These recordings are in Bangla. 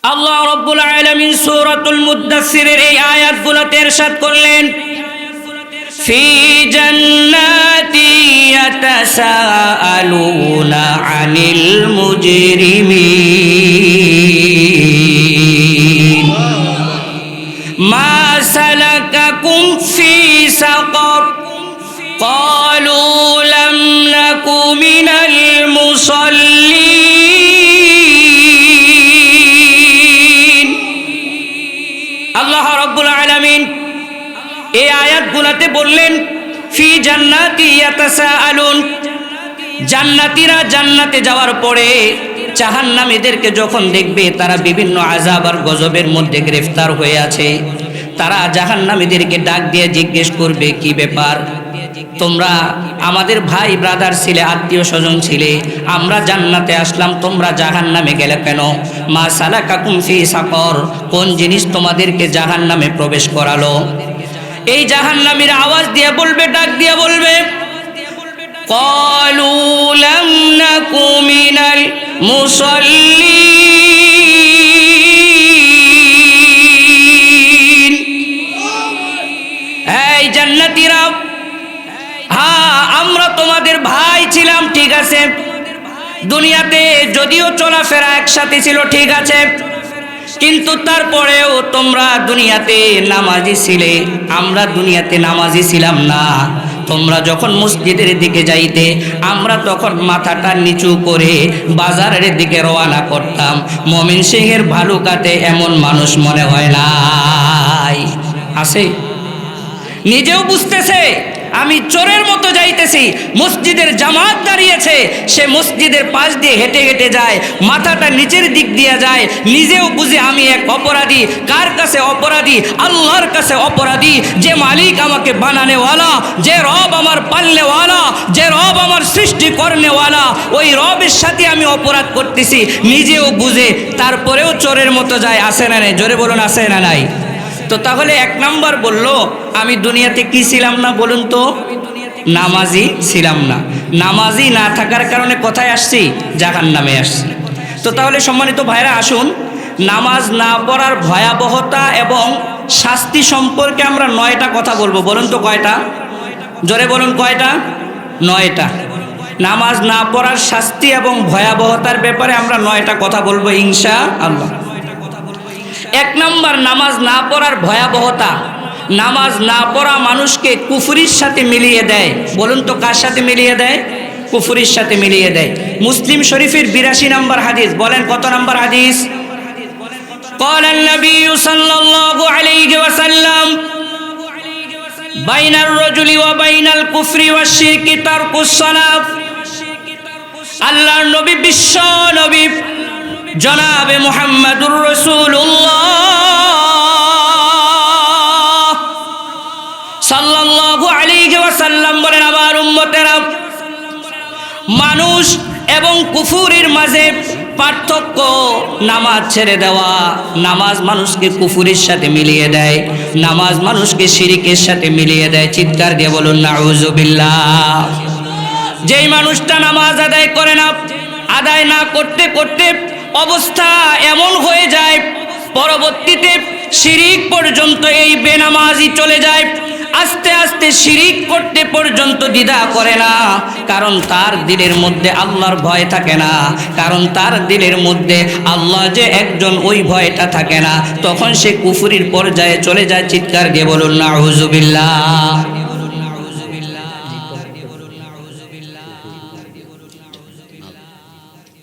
আল্লাহ রাব্বুল আলামিন সূরাতুল মুদ্দাসসিরের এই আয়াতগুলোতে ইরশাদ করলেন, ফি জান্নাতি ইয়াতাসাআলুনা আনিল মুজরিমিন মা সালাকাকুম ফি সাকার ক্বালু লাম নাকু মিনাল মুসাল্লিন। আল্লাহ রাব্বুল আলামিন এই আয়াতগুলোতে বললেন, ফি জান্নাতি ইয়াতাসাআলুন, জান্নাতীরা জান্নাতে যাওয়ার পরে জাহান্নামীদেরকে যখন দেখবে তারা বিভিন্ন আযাব আর গজবের মধ্যে গ্রেফতার হয়ে আছে, তারা জাহান্নামীদেরকে ডাক দিয়ে জিজ্ঞেস করবে, কি ব্যাপার, তোমরা আমাদের ভাই ব্রাদার ছিলে, আত্মীয় স্বজন ছিলে, আমরা জান্নাতে আসলাম, তোমরা জাহান্নামে গেলে কেন? মা সালাকাকুম ফি সাকর, কোন জিনিস তোমাদেরকে জাহান্নামে প্রবেশ করালো? এই জাহান্নামীরা আওয়াজ দিয়ে বলবে, ডাক দিয়ে বলবে, ক্বালু লাম নাকু মিনাল মুসাল্লিন। এই জান্নাতীরা, হ্যাঁ আমরা তোমাদের ভাই ছিলাম, ঠিক আছে, দুনিয়াতে যদিও চলাফেরা একসাথে ছিল, ঠিক আছে, কিন্তু তারপরেও তোমরা দুনিয়াতে নামাজি ছিলে, আমরা দুনিয়াতে নামাজি ছিলাম না। তোমরা যখন মসজিদের দিকে যাইতে, আমরা তখন মাথাটা নিচু করে বাজারের দিকে রওনা করতাম। মমিন সিংহের ভালুকাতে এমন মানুষ মনে হয় নাই। আছে, নিজেও বুঝতেছে আমি চোরের মতো যাইতেছি, মসজিদের জামাত দাঁড়িয়েছে, সে মসজিদের পাশ দিয়ে হেঁটে হেঁটে যায়, মাথাটা নিচের দিক দিয়ে যায়, নিজেও বুঝে আমি এক অপরাধী। কার কাছে অপরাধী? আল্লাহর কাছে অপরাধী। যে মালিক আমাকে বানানেওয়ালা, যে রব আমার পালনেওয়ালা, যে রব আমার সৃষ্টি করনেওয়ালা, ওই রবের সাথে আমি অপরাধ করতেছি, নিজেও বুঝে, তারপরেও চোরের মতো যায়। আসে না নাই? জোরে বলুন, আসে না নাই? তো তাহলে এক নাম্বার বলল, আমি দুনিয়াতে কি ছিলাম না বলুন তো? নামাজি ছিলাম না। নামাজি না থাকার কারণে কোথায় আসছি? জাহান্নামে আসছি। তো তাহলে সম্মানিত ভাইরা, আসুন নামাজ না পড়ার ভয়াবহতা এবং শাস্তি সম্পর্কে আমরা 9টা কথা বলবো। বলুন তো কয়টা? জোরে বলুন, কয়টা? 9টা। নামাজ না পড়ার শাস্তি এবং ভয়াবহতার ব্যাপারে আমরা 9টা কথা বলবো ইনশাআল্লাহ। এক নাম্বার, নামাজ না পড়ার ভয়াবহতা। নামাজ না পড়া মানুষকে কুফরির সাথে মিলিয়ে দেয়। বলুন তো কার সাথে মিলিয়ে দেয়? কুফরির সাথে মিলিয়ে দেয়। মুসলিম শরীফের 82 নম্বর হাদিস। বলেন কত নম্বর হাদিস? قال النبي صلى الله عليه وسلم بين الرجل وبين الكفر والشرك ترك الصلاة। আল্লাহর নবী, বিশ্ব নবী জনাবে মুহাম্মাদুর রাসূলুল্লাহ সাল্লাল্লাহু আলাইহি ওয়াসাল্লাম বলেন, আমার উম্মতেরা, মানুষ এবং কুফুরির মাঝে পার্থক্য নামাজ ছেড়ে দেওয়া। নামাজ মানুষকে কুফুরির সাথে মিলিয়ে দেয়, নামাজ মানুষকে শিরকের সাথে মিলিয়ে দেয়। চিৎকার দিয়ে বলুন নাউযুবিল্লাহ। যেই মানুষটা নামাজ আদায় করে না, আদায় না করতে করতে অবস্থা এমন হয়ে যায়, পরবর্তীতে শিরিক পর্যন্ত এই বেনামাজি চলে যায়, আস্তে আস্তে শিরিক করতে পর্যন্ত দ্বিধা করে না, কারণ তার দিলের মধ্যে আল্লাহর ভয় থাকে না, কারণ তার দিলের মধ্যে আল্লাহ যে একজন, ওই ভয়টা থাকে না, তখন সে কুফরির পর্যায়ে চলে যায়। চিৎকার দিয়ে বলুন নাউযুবিল্লাহ।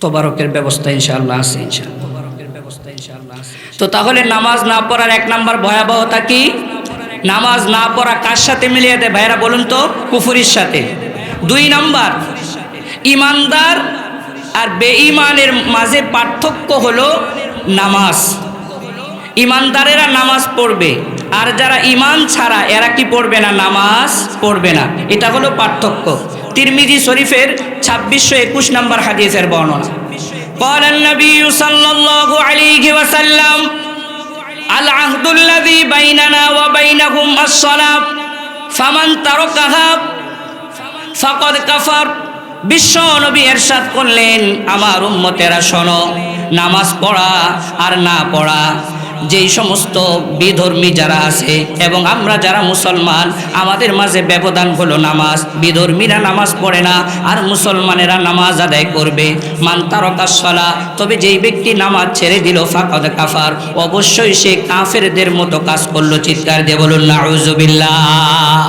তোবারকের ব্যবস্থা ইনশাআল্লাহ আছে, ইনশাআল্লাহ। তো তাহলে নামাজ না পড়ার এক নাম্বার ভয়াবহতা কি? নামাজ না পড়া কার সাথে মিলিয়ে দেয় ভাইরা বলুন তো? কুফরির সাথে। 2 নাম্বার, ইমানদার আর বেঈমানের মাঝে পার্থক্য হলো নামাজ। ইমানদারেরা নামাজ পড়বে, আর যারা ইমান ছাড়া এরা কি পড়বে না? নামাজ পড়বে না। এটা হলো পার্থক্য। তিরমিজি শরীফের 2621 নম্বর হাদিসের বর্ণনা। قال النبي صلى الله عليه وسلم العهد الذي بيننا وبينهم الصلاة فمن تركها فقد كفر বিশ্ব নবী ইরশাদ করলেন, আমার উম্মতেরা শোনো, নামাজ পড়া আর না পড়া, যেই সমস্ত বিধর্মী যারা আছে এবং আমরা যারা মুসলমান, আমাদের মাঝে ব্যবধান হলো নামাজ। বিধর্মীরা নামাজ পড়ে না আর মুসলমানেরা নামাজ আদায় করবে। মান তারাকাস সালাহ, তবে যেই ব্যক্তি নামাজ ছেড়ে দিল ফাকাদ কাফার, অবশ্যই সে কাফেরদের মতো কাজ করলো। চিৎকার দিয়ে বলুন নাউযুবিল্লাহ।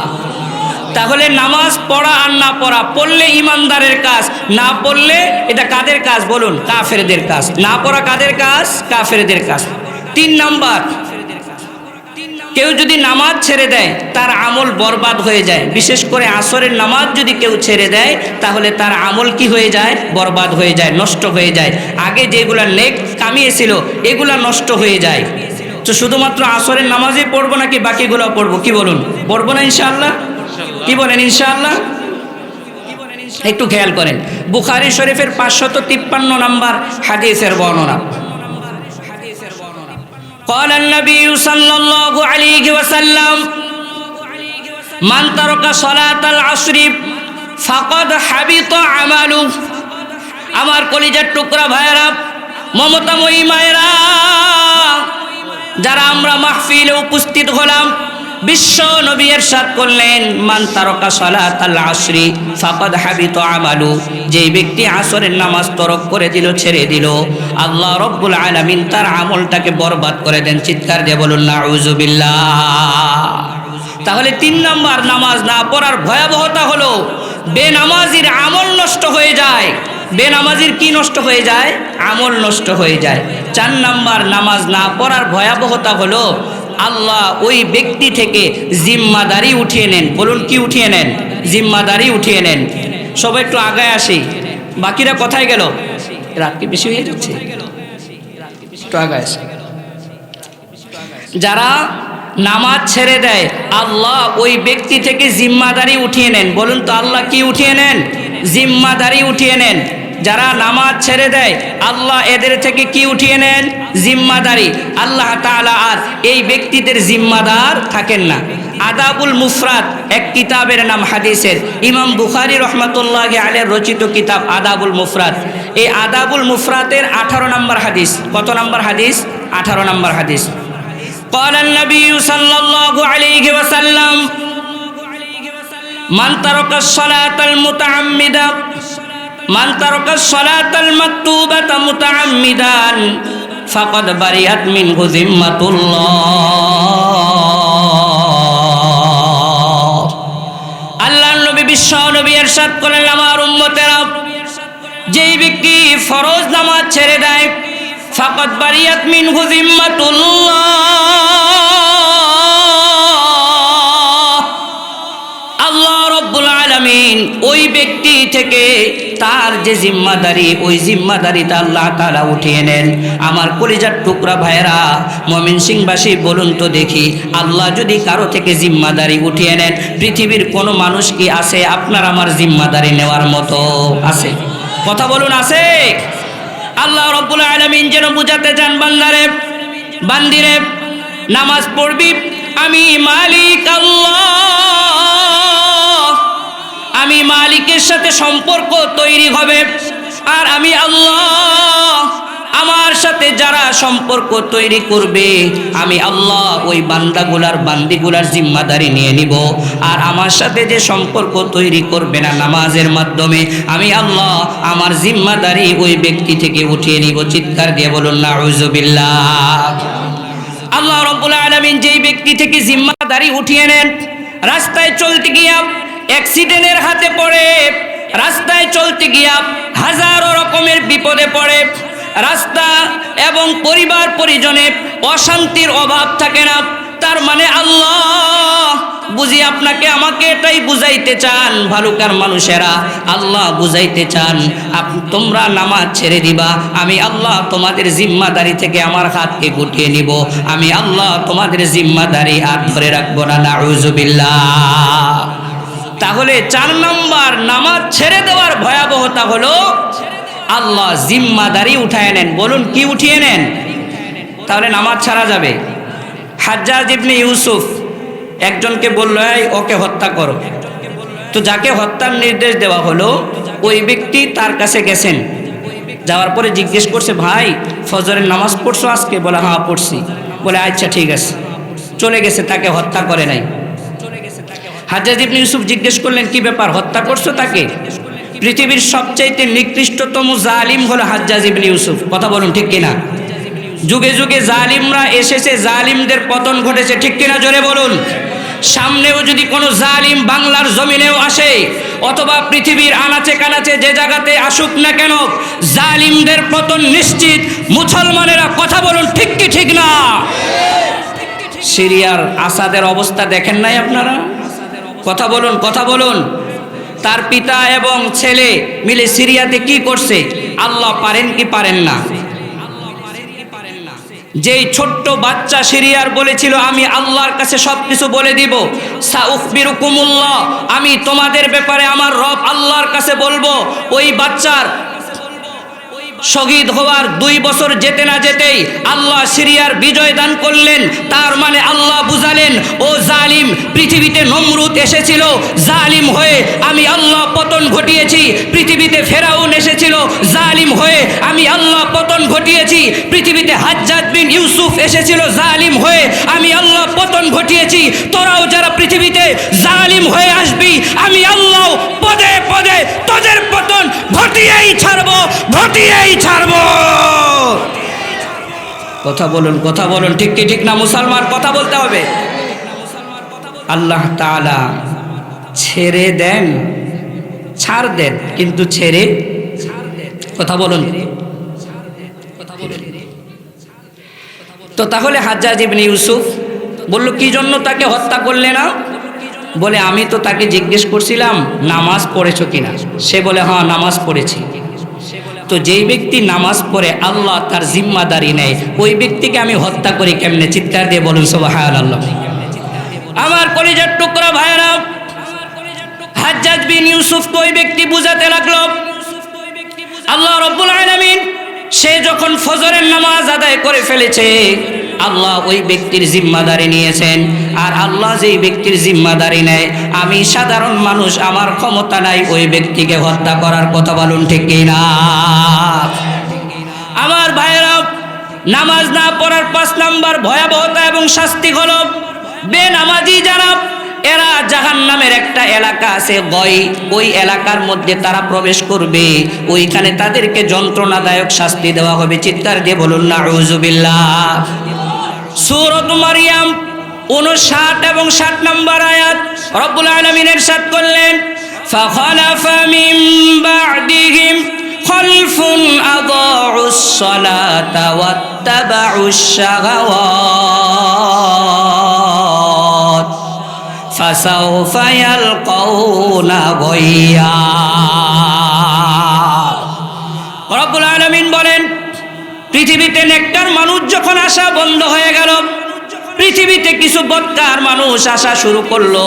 তাহলে নামাজ পড়া আর না পড়া, পড়লে ইমানদারের কাজ, না পড়লে এটা কাদের কাজ বলুন? কাফেরদের কাজ। না পড়া কাদের কাজ? কাফেরদের কাজ। 3 নাম্বার, কেউ যদি নামাজ ছেড়ে দেয় তার আমল বরবাদ হয়ে যায়। বিশেষ করে আসরের নামাজ যদি কেউ ছেড়ে দেয় তাহলে তার আমল কি হয়ে যায়? বরবাদ হয়ে যায়, নষ্ট হয়ে যায়। আগে যেগুলা নেক কামিয়েছিল এগুলা নষ্ট হয়ে যায়। তো শুধুমাত্র আসরের নামাজই পড়বো নাকি বাকিগুলো পড়বো? কি বলুন? পড়বো না ইনশাআল্লাহ? কি বলেন ইনশাআল্লাহ? একটু খেয়াল করেন, বুখারী শরীফের 553 নম্বর হাদিসের বর্ণনা। قال النبي صلى الله عليه وسلم من ترك صلاة العصر فقد حبط عمله। আমার কলিজার টুকরা ভাইরা, মমতাময়ী মায়েরা, যারা আমরা মাহফিলে উপস্থিত হলাম, বিশ্ব নবী ইরশাদ করলেন, মান তারাকা সালাতাল আসরি ফাকাদ হাবিতা আমালু, যেই ব্যক্তি আসরের নামাজ তরক করে দিল, ছেড়ে দিল, আল্লাহ রাব্বুল আলামিন তার আমলটাকে বরবাদ করে দেন। চিৎকার দিয়ে বলুন নাউযুবিল্লাহ। তাহলে 3 নাম্বার, নামাজ না পড়ার ভয়াবহতা হলো বেনামাজির আমল নষ্ট হয়ে যায়। বেনামাজির কি নষ্ট হয়ে যায়? আমল নষ্ট হয়ে যায়। 4 নাম্বার, নামাজ না পড়ার ভয়াবহতা হলো আল্লাহ ওই ব্যক্তি থেকে জিম্মাদারি উঠিয়ে নেন। বলুন কি উঠিয়ে নেন? জিম্মাদারি উঠিয়ে নেন। সবাই একটু আগায় আসি, বাকিরা কোথায় গেল? রাত কি বেশি হয়ে যাচ্ছে? একটু আগায় আসি। যারা নামাজ ছেড়ে দেয় আল্লাহ ওই ব্যক্তি থেকে জিম্মাদারি উঠিয়ে নেন। বলুন তো আল্লাহ কি উঠিয়ে নেন? জিম্মাদারি উঠিয়ে নেন। যারা নামাজ ছেড়ে দেয় আল্লাহ এদের থেকে কি উঠিয়ে নেন? জিম্মাদারি। আল্লাহ তাআলা আর এই ব্যক্তিদের জিম্মাদার থাকেন না। আদাবুল মুফরাদ এক কিতাবের নাম, হাদিসের, ইমাম বুখারী রাহমাতুল্লাহি আলাইহি রচিত কিতাব আদাবুল মুফরাদ। এই আদাবুল মুফরাদের 18 নম্বর হাদিস। কত নম্বর হাদিস? 18 নম্বর হাদিস। قال النبي صلى الله عليه وسلم من ترك الصلاة المتعمدة من ترك الصلاة المكتوبة متعمدا فقد برئت منه ذمة الله। আল্লাহর নবী বিশ্ব নবী ইরশাদ করেন, আমার উম্মতেরা, যেই ব্যক্তি ফরজ নামাজ ছেড়ে দেয় ফাকাদ বারিয়াত মিনহু যিম্মাতুল্লাহ, আল্লাহ রাব্বুল আলামিন ওই ব্যক্তি থেকে তার যে জিম্মাদারি, ওই জিম্মাদারিটা আল্লাহ তাআলা উঠিয়ে নেন। আমার কলিজার টুকরা ভাইরা, ময়মনসিংহবাসী, বলুন তো দেখি, আল্লাহ যদি কারো থেকে জিম্মাদারি উঠিয়ে নেন, পৃথিবীর কোনো মানুষ কি আছে আপনার আমার জিম্মাদারি নেওয়ার মতো? আছে? কথা বলুন, আছে? আল্লাহ রাব্বুল আলামিন যেন বুঝাতে চান, বান্দারে, বান্দিরে, নামাজ পড়বি, আমি মালিক আল্লাহ, আমি মালিকের সাথে সম্পর্ক তৈরি হবে। আর আমি আল্লাহ, আমার সাথে যারা সম্পর্ক তৈরি করবে, আমি আল্লাহ ওই বান্দিগুলার জিম্মাদারি নিয়ে নিব। আর আমার সাথে যে সম্পর্ক তৈরি করবে না নামাজের মাধ্যমে, আমি আল্লাহ আমার জিম্মাদারি ওই ব্যক্তি থেকে উঠিয়ে নিব। চিৎকার দিয়ে বলুন নাউযুবিল্লাহ। আল্লাহ রাব্বুল আলামিন যেই ব্যক্তি থেকে জিম্মাদারি উঠিয়ে নেন, রাস্তায় চলতে গিয়া অ্যাক্সিডেন্টের হাতে পড়ে, রাস্তায় চলতে গিয়া হাজারো রকমের বিপদে পড়ে, রাস্তা এবং পরিবার পরিজনে অশান্তির অভাব থাকে না, তার মানে আল্লাহ বুঝি আপনাকে আমাকে এটাই বুঝাইতে চান, ভালুকার মানুষেরা, আল্লাহ বুঝাইতে চান তোমরা নামাজ ছেড়ে দিবা, আমি আল্লাহ তোমাদের জিম্মাদারি থেকে আমার হাতকে গুটিয়ে নিব, আমি আল্লাহ তোমাদের জিম্মাদারি আর ধরে রাখবো না। নাউযুবিল্লাহ। তাহলে 4 নম্বর, নামাজ ছেড়ে দেওয়ার ভয়াবহতা হলো আল্লাহ জিম্মাদারি উঠায় নেন। বলুন কি উঠিয়ে নেন? তাহলে নামাজ ছাড়া যাবে। হাজ্জাজ ইবনে ইউসুফ একজনকে বলল, ওকে হত্যা করো। তো যাকে হত্যার নির্দেশ দেওয়া হলো ওই ব্যক্তি তার কাছে গেছেন, যাওয়ার পরে জিজ্ঞেস করছে, ভাই ফজরের নামাজ পড়ছো আজকে? বলে হ্যাঁ পড়ছি। বলে আচ্ছা ঠিক আছে, চলে গেছে, তাকে হত্যা করে নাই। হাজ্জাজ ইবনে ইউসুফ জিজ্ঞেস করলেন, কি ব্যাপার, হত্যা করছো তাকে? পৃথিবীর সবচাইতে নিকৃষ্টতম জালিম হলো হাজ্জাজ ইবনে ইউসুফ। কথা বলুন ঠিক কিনা? যুগে যুগে জালিমরা এসেছে, জালিমদের পতন ঘটেছে, ঠিক কিনা জোরে বলুন। সামনেও যদি কোনো জালিম বাংলার জমিনেও আসে অথবা পৃথিবীর আনাচে কানাচে যে জায়গাতে আসুক না কেন, জালিমদের পতন নিশ্চিত। মুসলমানেরা কথা বলুন ঠিক কি ঠিক না? সিরিয়ার আসাদের অবস্থা দেখেন নাই আপনারা? কথা বলুন, কথা বলুন। তার পিতা এবং ছেলে মিলে সিরিয়াতে কি করছে? আল্লাহ পারেন কি পারেন না? যেই ছোট্ট বাচ্চা সিরিয়ার বলেছিল, আমি আল্লাহর কাছে সবকিছু বলে দিব, সাউখবিরুকুমুল্লাহ, আমি তোমাদের ব্যাপারে আমার রব আল্লাহর কাছে বলবো। ওই বাচ্চার শহীদ হওয়ার 2 বছর যেতে না যেতেই আল্লাহ সিরিয়ার বিজয় দান করলেন। তার মানে আল্লাহ বুঝালেন, ও জালিম, পৃথিবীতে নমরুদ এসেছিল, জালিম হয়ে আমি আল্লাহ পতন ঘটিয়েছি। পৃথিবীতে ফেরাউন এসেছিল, জালিম হয়ে আমি আল্লাহ পতন ঘটিয়েছি। পৃথিবীতে হাজ্জাজ বিন ইউসুফ এসেছিল, জালিম হয়ে আমি আল্লাহ পতন ঘটিয়েছি। তোরাও যারা পৃথিবীতে জালিম হয়ে আসবি, আমি আল্লাহ পদে পদে তোদের পতন ঘটিয়েই ছাড়বো, ঘটিয়েই ছাড়বো। কথা বলুন, কথা বলুন ঠিক কি ঠিক না? মুসলমান কথা বলতে হবে। আল্লাহ তাআলা ছেড়ে দেন, ছাড় দেন, কিন্তু ছেড়ে, কথা বলুন। তো তাহলে হাজ্জাজ ইবনে ইউসুফ বলল, কি জন্য তাকে হত্যা করলে না? বলে, আমি তো তাকে জিজ্ঞেস করছিলাম নামাজ পড়েছো কিনা। সে বলে হ্যাঁ নামাজ পড়েছি। তো যেই ব্যক্তি নামাজ পড়ে আল্লাহ তার জিম্মাদারি নেয়, ওই ব্যক্তিকে আমি হত্যা করি কেমনে? চিৎকার দিয়ে বলুন সুবহানাল্লাহ। আমার কলিজার টুকরা ভাইরা, হাজ্জাজ বিন ইউসুফকে ওই ব্যক্তি বুঝাতে লাগলো, আল্লাহ রাব্বুল আলামিন সে যখন ফজরের নামাজ আদায় করে ফেলেছে, আল্লাহ ওই ব্যক্তির জিম্মাদারি নিয়েছেন। আর আল্লাহ যেই ব্যক্তির জিম্মাদারি নেয়, আমি সাধারণ মানুষ, আমার ক্ষমতা নাই ওই ব্যক্তিকে হত্যা করার। কথা বলুন ঠিক কিনা? আমার ভাইয়েরা, নামাজ না পড়ার 5 নাম্বার ভয়াবহতা এবং শাস্তি হলো বেনামাজি যারা, এরা জাহান্নামের একটা এলাকা আছে গয়, ওই এলাকার মধ্যে তারা প্রবেশ করবে, ওইখানে তাদেরকে যন্ত্রণাদায়ক শাস্তি দেওয়া হবে। চিৎকার দিয়ে বলুন নাউযুবিল্লাহ। সূরাত মারইয়াম 59 এবং 60 নম্বর আয়াত রব্বুল আলামিন ইরশাদ করলেন, ফাখালাফা মিন বা'দিহিম খালফুন আদাউস সালাতা ওয়াত্তাবাউশ শাহাওয়াত ফাসাউফা ইয়ালকাউনা গায়্যা। রব্বুল আলামিন বলেন, পৃথিবীতে নেককার মানুষ যখন আসা বন্ধ হয়ে গেল, পৃথিবীতে কিছু বদকার মানুষ আসা শুরু করলো।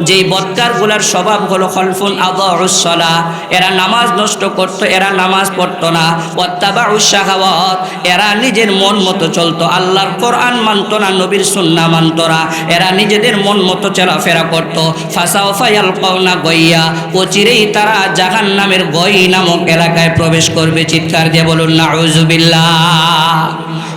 যেই বদকারগুলোর স্বভাব হলো খলফুন আদাউস সালাহ, এরা নামাজ নষ্ট করতো, এরা নামাজ পড়তো না। ওয়াত্তাবাউশ শাহাওয়াত, এরা নিজের মন মতো চলতো, আল্লাহর কোরআন মানতো না, নবীর সুন্নাহ মানতো না, এরা নিজেদের মন মতো চলাফেরা করতো। ফাসাউফা ইয়ালকাউনা গায়্যা, অচিরেই তারা জাহান্নামের গয় নামক এলাকায় প্রবেশ করবে। চিৎকার দিয়ে বলুন নাউযুবিল্লাহ।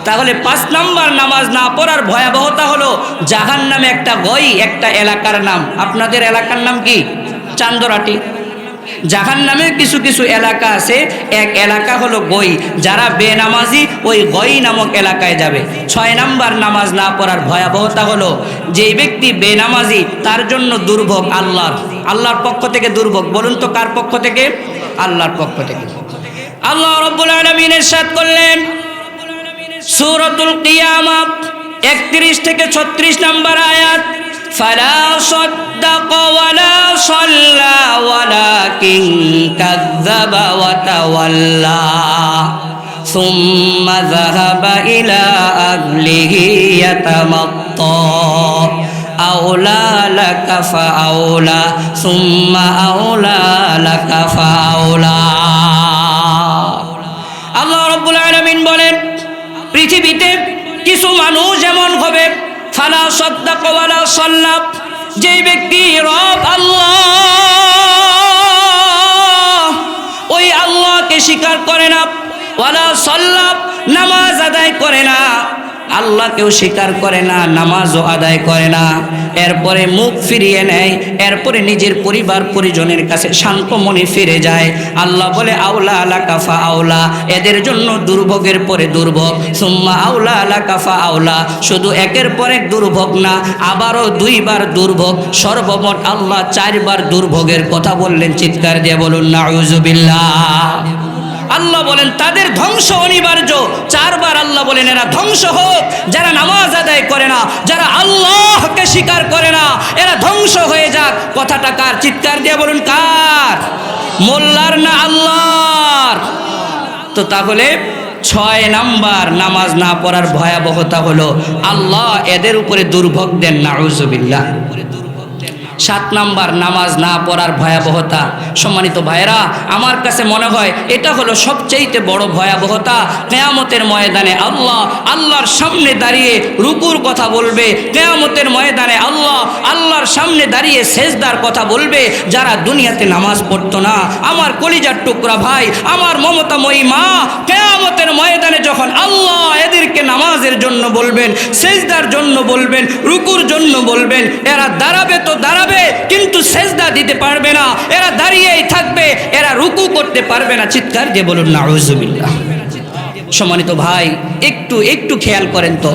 তাহলে 5 নাম্বার নামাজ না পড়ার ভয়াবহতা হলো জাহান্নামে একটা গয়, একটা এলাকার নাম। আপনাদের এলাকার নাম কি? চান্দরাটি। জাহান্নামে কিছু কিছু এলাকা আছে, এক এলাকা হলো গই। যারা বেনামাজি ওই গই নামক এলাকায় যাবে। 6 নাম্বার নামাজ না পড়ার ভয়াবহতা হলো যেই ব্যক্তি বেনামাজি তার জন্য দুর্ভোগ আল্লাহর, আল্লাহর পক্ষ থেকে দুর্ভোগ। বলুন তো কার পক্ষ থেকে? আল্লাহর পক্ষ থেকে। আল্লাহ রাব্বুল আলামিন ইরশাদ করলেন সূরাতুল কিয়ামাহ 31 থেকে 36 নম্বর আয়াত, ফালা সাদ্দাকা ওয়ালা সাল্লা ওয়ালাকিন কাযযাবা ওয়া তাওয়াল্লা সুম্মা যাহাবা ইলা আহলিহি ইয়াতামাত্তা আওলা লাকা ফাআওলা সুম্মা আওলা লাকা ফাআওলা। আল্লাহ রাব্বুল আলামিন বলেন, পৃথিবীতে কিছু মানুষ এমন হবে, ফালা সাদ্দাকা ওয়ালা সাল্লা, যেই ব্যক্তি রব আল্লাহ স্বীকার করে না, ওয়ালা সাল্লা নামাজ আদায় করে না, আল্লাহকেও স্বীকার করে না, নামাজও আদায় করে না, এরপরে মুখ ফিরিয়ে নেয়, এরপরে নিজের পরিবার পরিজনের কাছে শান্ত মনে ফিরে যায়। আল্লাহ বলে আউলা আলা কাফা আউলা, এদের জন্য দুর্ভোগের পরে দুর্ভোগ, সুম্মা আউলা আলা কাফা আউলা, শুধু একের পর এক দুর্ভোগ না, আবারও 2 বার দুর্ভোগ, সর্বমোট আল্লাহ 4 বার দুর্ভোগের কথা বললেন। চিৎকার দিয়ে বলুন নাউজুবিল্লাহ। আল্লাহ বলেন তাদের ধ্বংস অনিবার্য। 4 বার আল্লাহ বলেন এরা ধ্বংস হোক, যারা নামাজ আদায় করে না, যারা আল্লাহকে স্বীকার করে না, এরা ধ্বংস হয়ে যাক। কথাটা কার? চিৎকার দিয়ে বলুন কার? মোল্লার না আল্লাহর? তো তাহলে 6 নাম্বার নামাজ না পড়ার ভয়াবহতা হলো আল্লাহ এদের উপরে দুর্ভোগ দেন, নাউজুবিল্লাহ। 7 নাম্বার নামাজ না পড়ার ভয়াবহতা। সম্মানিত ভাইরা, আমার কাছে মনে হয় এটা হলো সবচেয়ে বড় ভয়াবহতা। কিয়ামতের ময়দানে আল্লাহর সামনে দাঁড়িয়ে রুকুর কথা বলবে, কিয়ামতের ময়দানে আল্লাহর সামনে দাঁড়িয়ে সেজদার কথা বলবে। যারা দুনিয়াতে নামাজ পড়তো না, আমার কলিজার টুকরা ভাই, আমার মমতাময়ী মা, কিয়ামতের ময়দানে যখন আল্লাহ এদেরকে নামাজের জন্য বলবেন, সেজদার জন্য বলবেন, রুকুর জন্য বলবেন, এরা দাঁড়াবে তো দাঁড়াবে, কিন্তু সেজদা দিতে পারবে না, এরা দাঁড়িয়েই থাকবে, এরা রুকু করতে পারবে না। চিৎকার দিয়ে বলুন নাউজুবিল্লাহ। সম্মানিত ভাই, একটু খেয়াল করেন তো,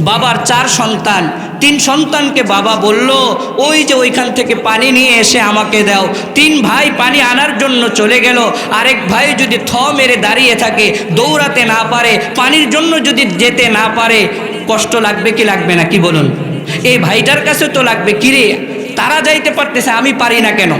বাবার 4 সন্তান, 3 সন্তানকে বাবা বলল ওই যে ওইখান থেকে পানি নিয়ে এসে আমাকে দাও। 3 ভাই পানি আনার জন্য চলে গেল, আরেক ভাই যদি থ মেরে দাঁড়িয়ে থাকে, দৌড়াতে না পারে, পানির জন্য যদি যেতে না পারে, কষ্ট লাগবে কি লাগবে না? কি বলুন? এই ভাইটার কাছে তো লাগবে, কিরে তারা যাইতে পারতেছে, আমি পারি না কেন?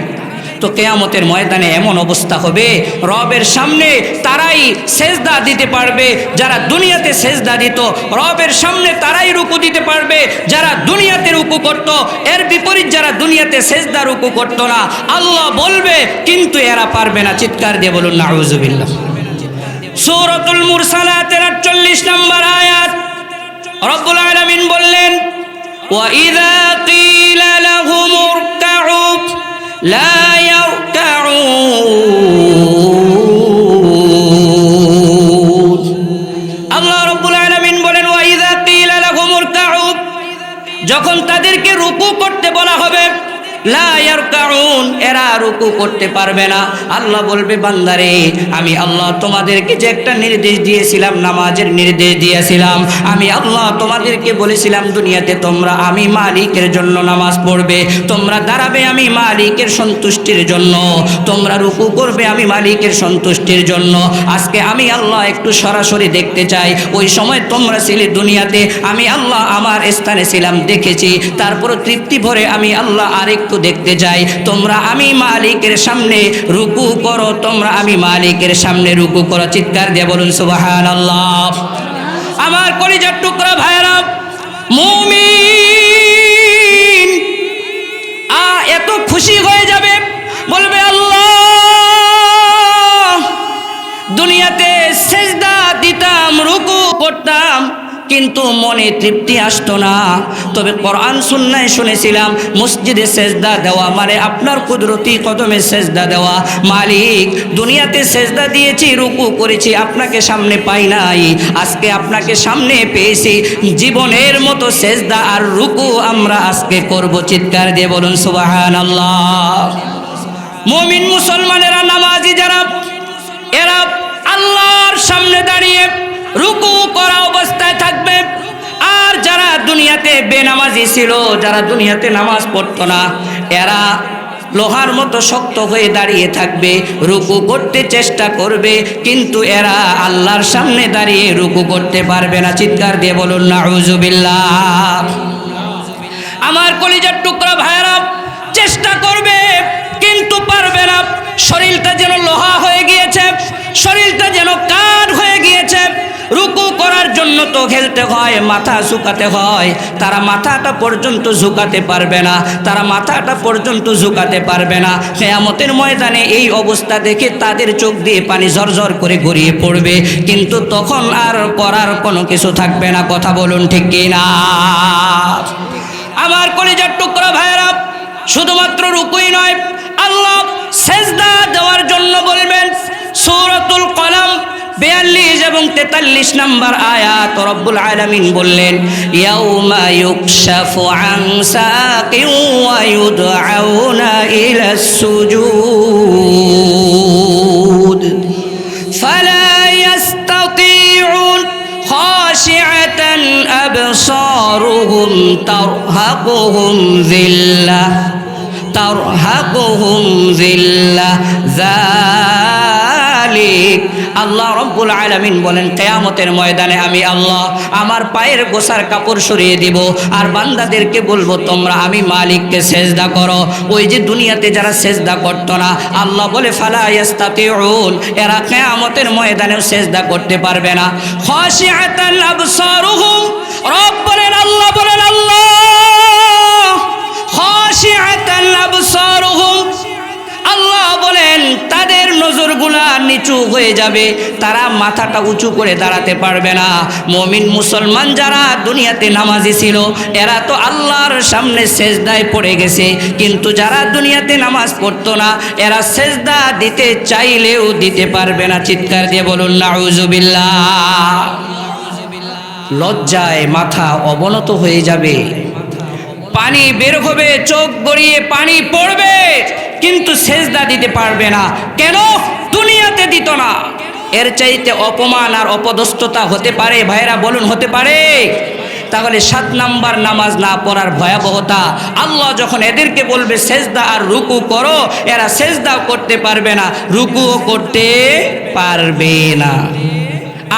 তো কিয়ামতের ময়দানে এমন অবস্থা হবে, রবের সামনে তারাই সেজদা দিতে পারবে যারা দুনিয়াতে সেজদা দিত, রবের সামনে তারাই রুকু দিতে পারবে যারা দুনিয়াতে রুকু করত। এর বিপরীত যারা দুনিয়াতে সেজদা রুকু করত না, আল্লাহ বলবে কিন্তু এরা পারবে না। চিৎকার দিয়ে বলুন নাউজুবিল্লাহ। সূরাতুল মুরসালাতের 48 নম্বর আয়াত, রব্বুল আলামিন বললেন وَإِذَا قِيلَ لَهُمُ ارْكَعُوا لَا يَرْكَعُونَ। আল্লাহ রব্বুল আলামিন বলেন وَإِذَا قِيلَ لَهُمُ ارْكَعُوا, যখন তাদেরকে রুকু করতে বলা হবে, লা ইয়ারকাউন, এরা রুকু করতে পারবে না। আল্লাহ বলবে বান্দারে, আমি আল্লাহ তোমাদেরকে যে একটা নির্দেশ দিয়েছিলাম, নামাজের নির্দেশ দিয়েছিলাম, আমি আল্লাহ তোমাদেরকে বলেছিলাম দুনিয়াতে তোমরা আমি মালিকের জন্য নামাজ পড়বে, তোমরা দাঁড়াবে আমি মালিকের সন্তুষ্টির জন্য, তোমরা রুকু করবে আমি মালিকের সন্তুষ্টির জন্য। আজকে আমি আল্লাহ একটু সরাসরি দেখতে চাই, ওই সময় তোমরা ছিলে দুনিয়াতে, আমি আল্লাহ আমার স্থানে ছিলাম, দেখেছি, তারপর তৃপ্তি ভরে আমি আল্লাহ আরেকটু দেখতে চাই, তোমরা আমি মালিকের সামনে রুকু করো, তোমরা আমি মালিকের সামনে রুকু করো। চিৎকার দিয়ে বলুন সুবহানাল্লাহ। আমার কলিজার টুকরা ভাইরা, মুমিন এত খুশি হয়ে যাবে, বলবে আল্লাহ দুনিয়াতে সেজদা দিতাম, রুকু করতাম, কিন্তু মনে তৃপ্তি আসতো না। তবে কোরআন সুন্নায় শুনেছিলাম মসজিদে সেজদা দেওয়া মানে আপনার কুদরতি কদমে সেজদা দেওয়া। মালিক দুনিয়াতে সেজদা দিয়েছি, রুকু করেছি, আপনাকে সামনে পাই নাই, আজকে আপনাকে সামনে পেয়েছি, জীবনের মতো সেজদা আর রুকু আমরা আজকে করব। চিৎকার দিয়ে বলুন সুবহানাল্লাহ। মুমিন মুসলমানেরা, নামাজি যারা, এরা আল্লাহর সামনে দাঁড়িয়ে রুকু করা অবস্থায় থাকবে। আর যারা দুনিয়াতে বেনামাজি ছিল, যারা দুনিয়াতে নামাজ পড়তো না, এরা লোহার মতো শক্ত হয়ে দাঁড়িয়ে থাকবে, রুকু করতে চেষ্টা করবে, কিন্তু এরা আল্লাহর সামনে দাঁড়িয়ে রুকু করতে পারবে না। চিৎকার দিয়ে বলুন নাউজুবিল্লাহ। আমার কলিজার টুকরা ভাইরা, চেষ্টা করবে কিন্তু পারবে না। শরীরটা যেন লোহা হয়ে গিয়েছে, শরীরটা যেন কাঠ হয়ে গিয়েছে। রুকু করার জন্য তো খেলতে হয়, মাথা ঝুঁকাতে হয়, তারা মাথাটা পর্যন্ত ঝুঁকাতে পারবে না, তারা মাথাটা পর্যন্ত ঝুঁকাতে পারবে না। কিয়ামতের ময়দানে এই অবস্থা দেখে তাদের চোখ দিয়ে পানি ঝরঝর করে গড়িয়ে পড়বে, কিন্তু তখন আর করার কোনো কিছু থাকবে না। কথা বলুন ঠিক কি না? আমার কলিজার টুকরা ভাইরা, শুধুমাত্র রুকুই নয়, আল্লাহ সেজদা দেওয়ার জন্য বলবেন। সূরাতুল কলম 42 এবং 43 নম্বর আয়াত রব্বুল আলামিন বললেন, ইয়াউমা ইউকশাফু আন সাকিন ওয়া ইউদআউনা ইলাস সুজুদ ফালা ইয়াস্তাতিউন খাশিআতান আবসারুহুম তারহাকুহুম যিল্লাহ যালিক। আল্লাহ রব্বুল আলামিন বলেন, কিয়ামতের ময়দানে আমি আল্লাহ আমার পায়ের গোছার কাপড় সরিয়ে দিব আর বান্দাদেরকে বলবো তোমরা আমি মালিককে সেজদা করো। ওই যে দুনিয়াতে যারা সেজদা করতো না, আল্লাহ বলে ফালা ইয়াস্তাতিউন, এরা কিয়ামতের ময়দানেও সেজদা করতে পারবে না। খাশিআতান আবসারুহুম, রব বলেন আল্লাহ বলেন আল্লাহ খাশিআতান আবসারুহুম, আল্লাহ বলেন তাদের নজরগুলা নিচু হয়ে যাবে, তারা মাথাটা উঁচু করে দাঁড়াতে পারবে না। মুমিন মুসলমান যারা দুনিয়াতে নামাজি ছিল এরা তো আল্লাহর সামনে সেজদায় পড়ে গেছে, কিন্তু যারা দুনিয়াতে নামাজ পড়তো না এরা সেজদা দিতে চাইলেও দিতে পারবে না। চিৎকার দিয়ে বলুন নাউজুবিল্লাহ। লজ্জায় মাথা অবনত হয়ে যাবে, পানি বের হবে, চোখ গড়িয়ে পানি পড়বে, কিন্তু সেজদা দিতে পারবে না। কেন? দুনিয়াতে দিত না। এর চাইতে অপমান আর অপদস্থতা হতে পারে? ভাইরা বলুন, হতে পারে? তাহলে 7 নাম্বার নামাজ না পড়ার ভয়াবহতা। আল্লাহ যখন এদেরকে বলবে সেজদা আর রুকু করো, এরা সেজদাও করতে পারবে না, রুকুও করতে পারবে না।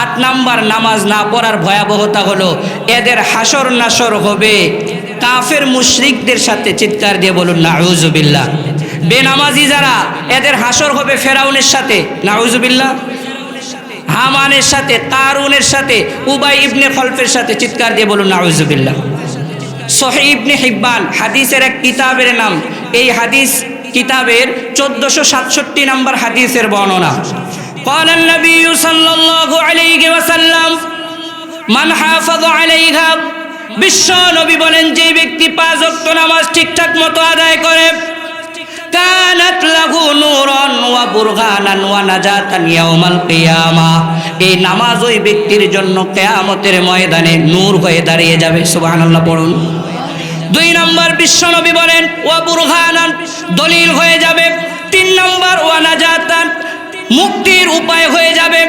8 নাম্বার নামাজ না পড়ার ভয়াবহতা হলো এদের হাসর নাসর হবে কাফের মুশরিকদের সাথে। চিৎকার দিয়ে বলুন নাউজুবিল্লাহ। বেনামাজি যারা, এদের হাসর হবে ফেরাউনের সাথে, নাউজুবিল্লাহ, হামানের সাথে, কারুনের সাথে, উবাই ইবনে খলফের সাথে। চিৎকার দিয়ে বলুন নাউজুবিল্লাহ। সহিহ ইবনে হিব্বান হাদিসের এক কিতাবের নাম, এই হাদিস কিতাবের 1467 নম্বর হাদিসের বর্ণনা। قال النبي صلى الله عليه وسلم من حافظ عليها, বিশ্ব নবী বলেন যে ব্যক্তি 5 ওয়াক্ত নামাজ ঠিকঠাক মতো আদায় করে, কানাত লাহু নূরান ওয়া বুরহানান ওয়া নাজাতান ইয়াউমাল কিয়ামাহ, এই নামাজ ওই ব্যক্তির জন্য কিয়ামতের ময়দানে নূর হয়ে দাঁড়িয়ে যাবে। সুবহানাল্লাহ পড়ুন। 2 নম্বর বিশ্ব নবী বলেন ওয়া বুরহানান, দলিল হয়ে যাবে। 3 নম্বর ওয়া নাজাতান, মুক্তির উপায় হয়ে যাবে।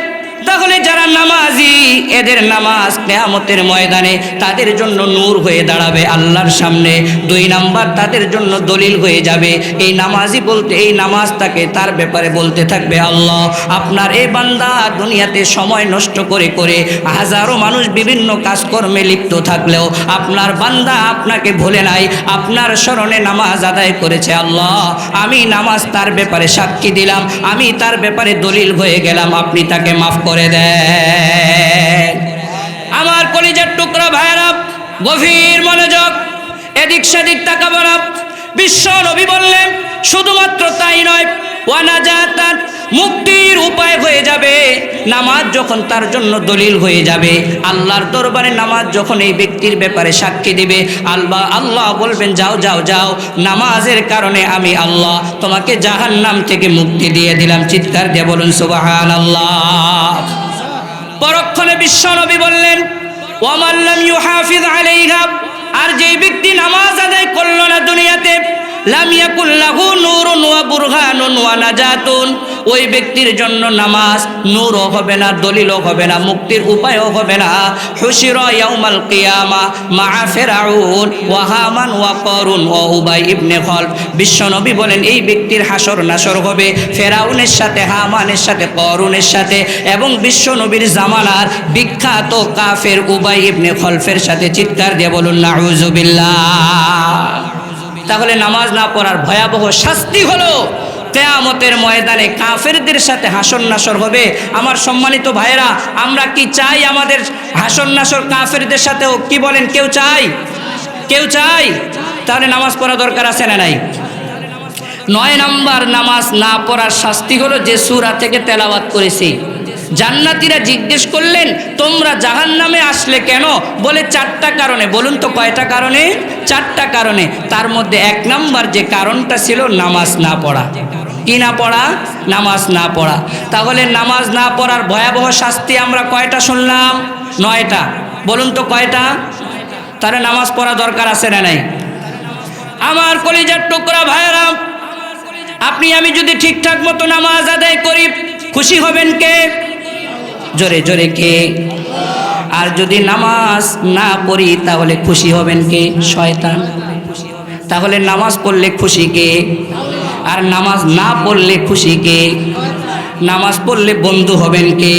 তাহলে যারা নামাজি এদের নামাজ কিয়ামতের ময়দানে তাদের জন্য নূর হয়ে দাঁড়াবে আল্লাহর সামনে। 2 নাম্বার তাদের জন্য দলিল হয়ে যাবে। এই নামাজি বলতে এই নামাজটাকে তার ব্যাপারে বলতে থাকবে, আল্লাহ আপনার এই বান্দা দুনিয়াতে সময় নষ্ট করে করে হাজারো মানুষ বিভিন্ন কাজকর্মে লিপ্ত থাকলেও আপনার বান্দা আপনাকে ভুলে নাই, আপনার স্মরণে নামাজ আদায় করেছে। আল্লাহ আমি নামাজ তার ব্যাপারে সাক্ষী দিলাম, আমি তার ব্যাপারে দলিল হয়ে গেলাম, আপনি তাকে মাফ করে দেন। আমার কলিজার টুকরা ভাইরা গভীর মনোযোগ, এদিক সেদিক তাকাবো না। বিশ্ব নবী বললেন শুধুমাত্র তাই নয়, ওয়া নাজাতান, মুক্তির উপায় হয়ে যাবে। নামাজ যখন তার জন্য দলিল হয়ে যাবে, আল্লাহর দরবারে নামাজ যখন এই ব্যক্তির ব্যাপারে সাক্ষী দিবে, আল্লাহ বলবেন যাও যাও যাও, নামাজের কারণে আমি আল্লাহ তোমাকে জাহান্নাম থেকে মুক্তি দিয়ে দিলাম। চিৎকার দিয়ে বলুন সুবহানাল্লাহ। পরক্ষণে বিশ্ব নবী বললেন ওয়া মান লাম ইউহাফিজ আলাইহা, আর যেই ব্যক্তি নামাজ আদায় করলো না দুনিয়াতে, লাম ইয়াকুল লাহু নূরুন ওয়া বুরহানুন ওয়া নাজাতুন, ওই ব্যক্তির জন্য নামাজ নূরও হবে না, দলিলও হবে না, মুক্তির উপায়ও হবে না। হুশিরা ইয়াউমাল কিয়ামা মা ফিরআউন ওয়া হামান ওয়া কারুন ওয়া উবাই ইবনে খলফ। বিশ্বনবী বলেন এই ব্যক্তির হাসর নাসর হবে ফেরাউনের সাথে, হামানের সাথে, কারুনের সাথে এবং বিশ্বনবীর জামানার বিখ্যাত কাফের উবাই ইবনে খলফের সাথে। চিৎকার দিয়ে বলুন নাউজুবিল্লাহ। তাহলে নামাজ না পড়ার ভয়াবহ শাস্তি হলো কিয়ামতের ময়দানে কাফেরদের সাথে হাসর নাসর হবে। আমার সম্মানিত ভাইরা, আমরা কি চাই আমাদের হাসর নাসর কাফেরদের সাথেও? কি বলেন, কেউ চাই? কেউ চাই? তাহলে নামাজ পড়া দরকার আছে না নাই? 9 নম্বর নামাজ না পড়ার শাস্তি হলো যে সূরা থেকে তেলাওয়াত করেছি, জান্নাতীরা জিজ্ঞেস করলেন তোমরা জাহান্নামে আসলে কেন? বলে 4টা কারণে। বলুন তো কয়টা কারণে? 4টা কারণে। তার মধ্যে 1 নাম্বার যে কারণটা ছিল নামাজ না পড়া। কি না পড়া? নামাজ না পড়া। তাহলে নামাজ না পড়ার ভয়াবহ শাস্তি আমরা কয়টা শুনলাম? 9টা। বলুন তো কয়টা? তাহলে নামাজ পড়া দরকার আছে না নাই? আমার কলিজার টুকরা ভাইরা, আপনি আমি যদি ঠিকঠাক মতো নামাজ আদায় করি খুশি হবেন কে? জোরে জোরে কে? আর যদি নামাজ না পড়ি তাহলে খুশি হবেন কে? শয়তান। তাহলে নামাজ পড়লে খুশি কে? আর নামাজ না পড়লে খুশি কে? নামাজ পড়লে বন্ধু হবেন কে?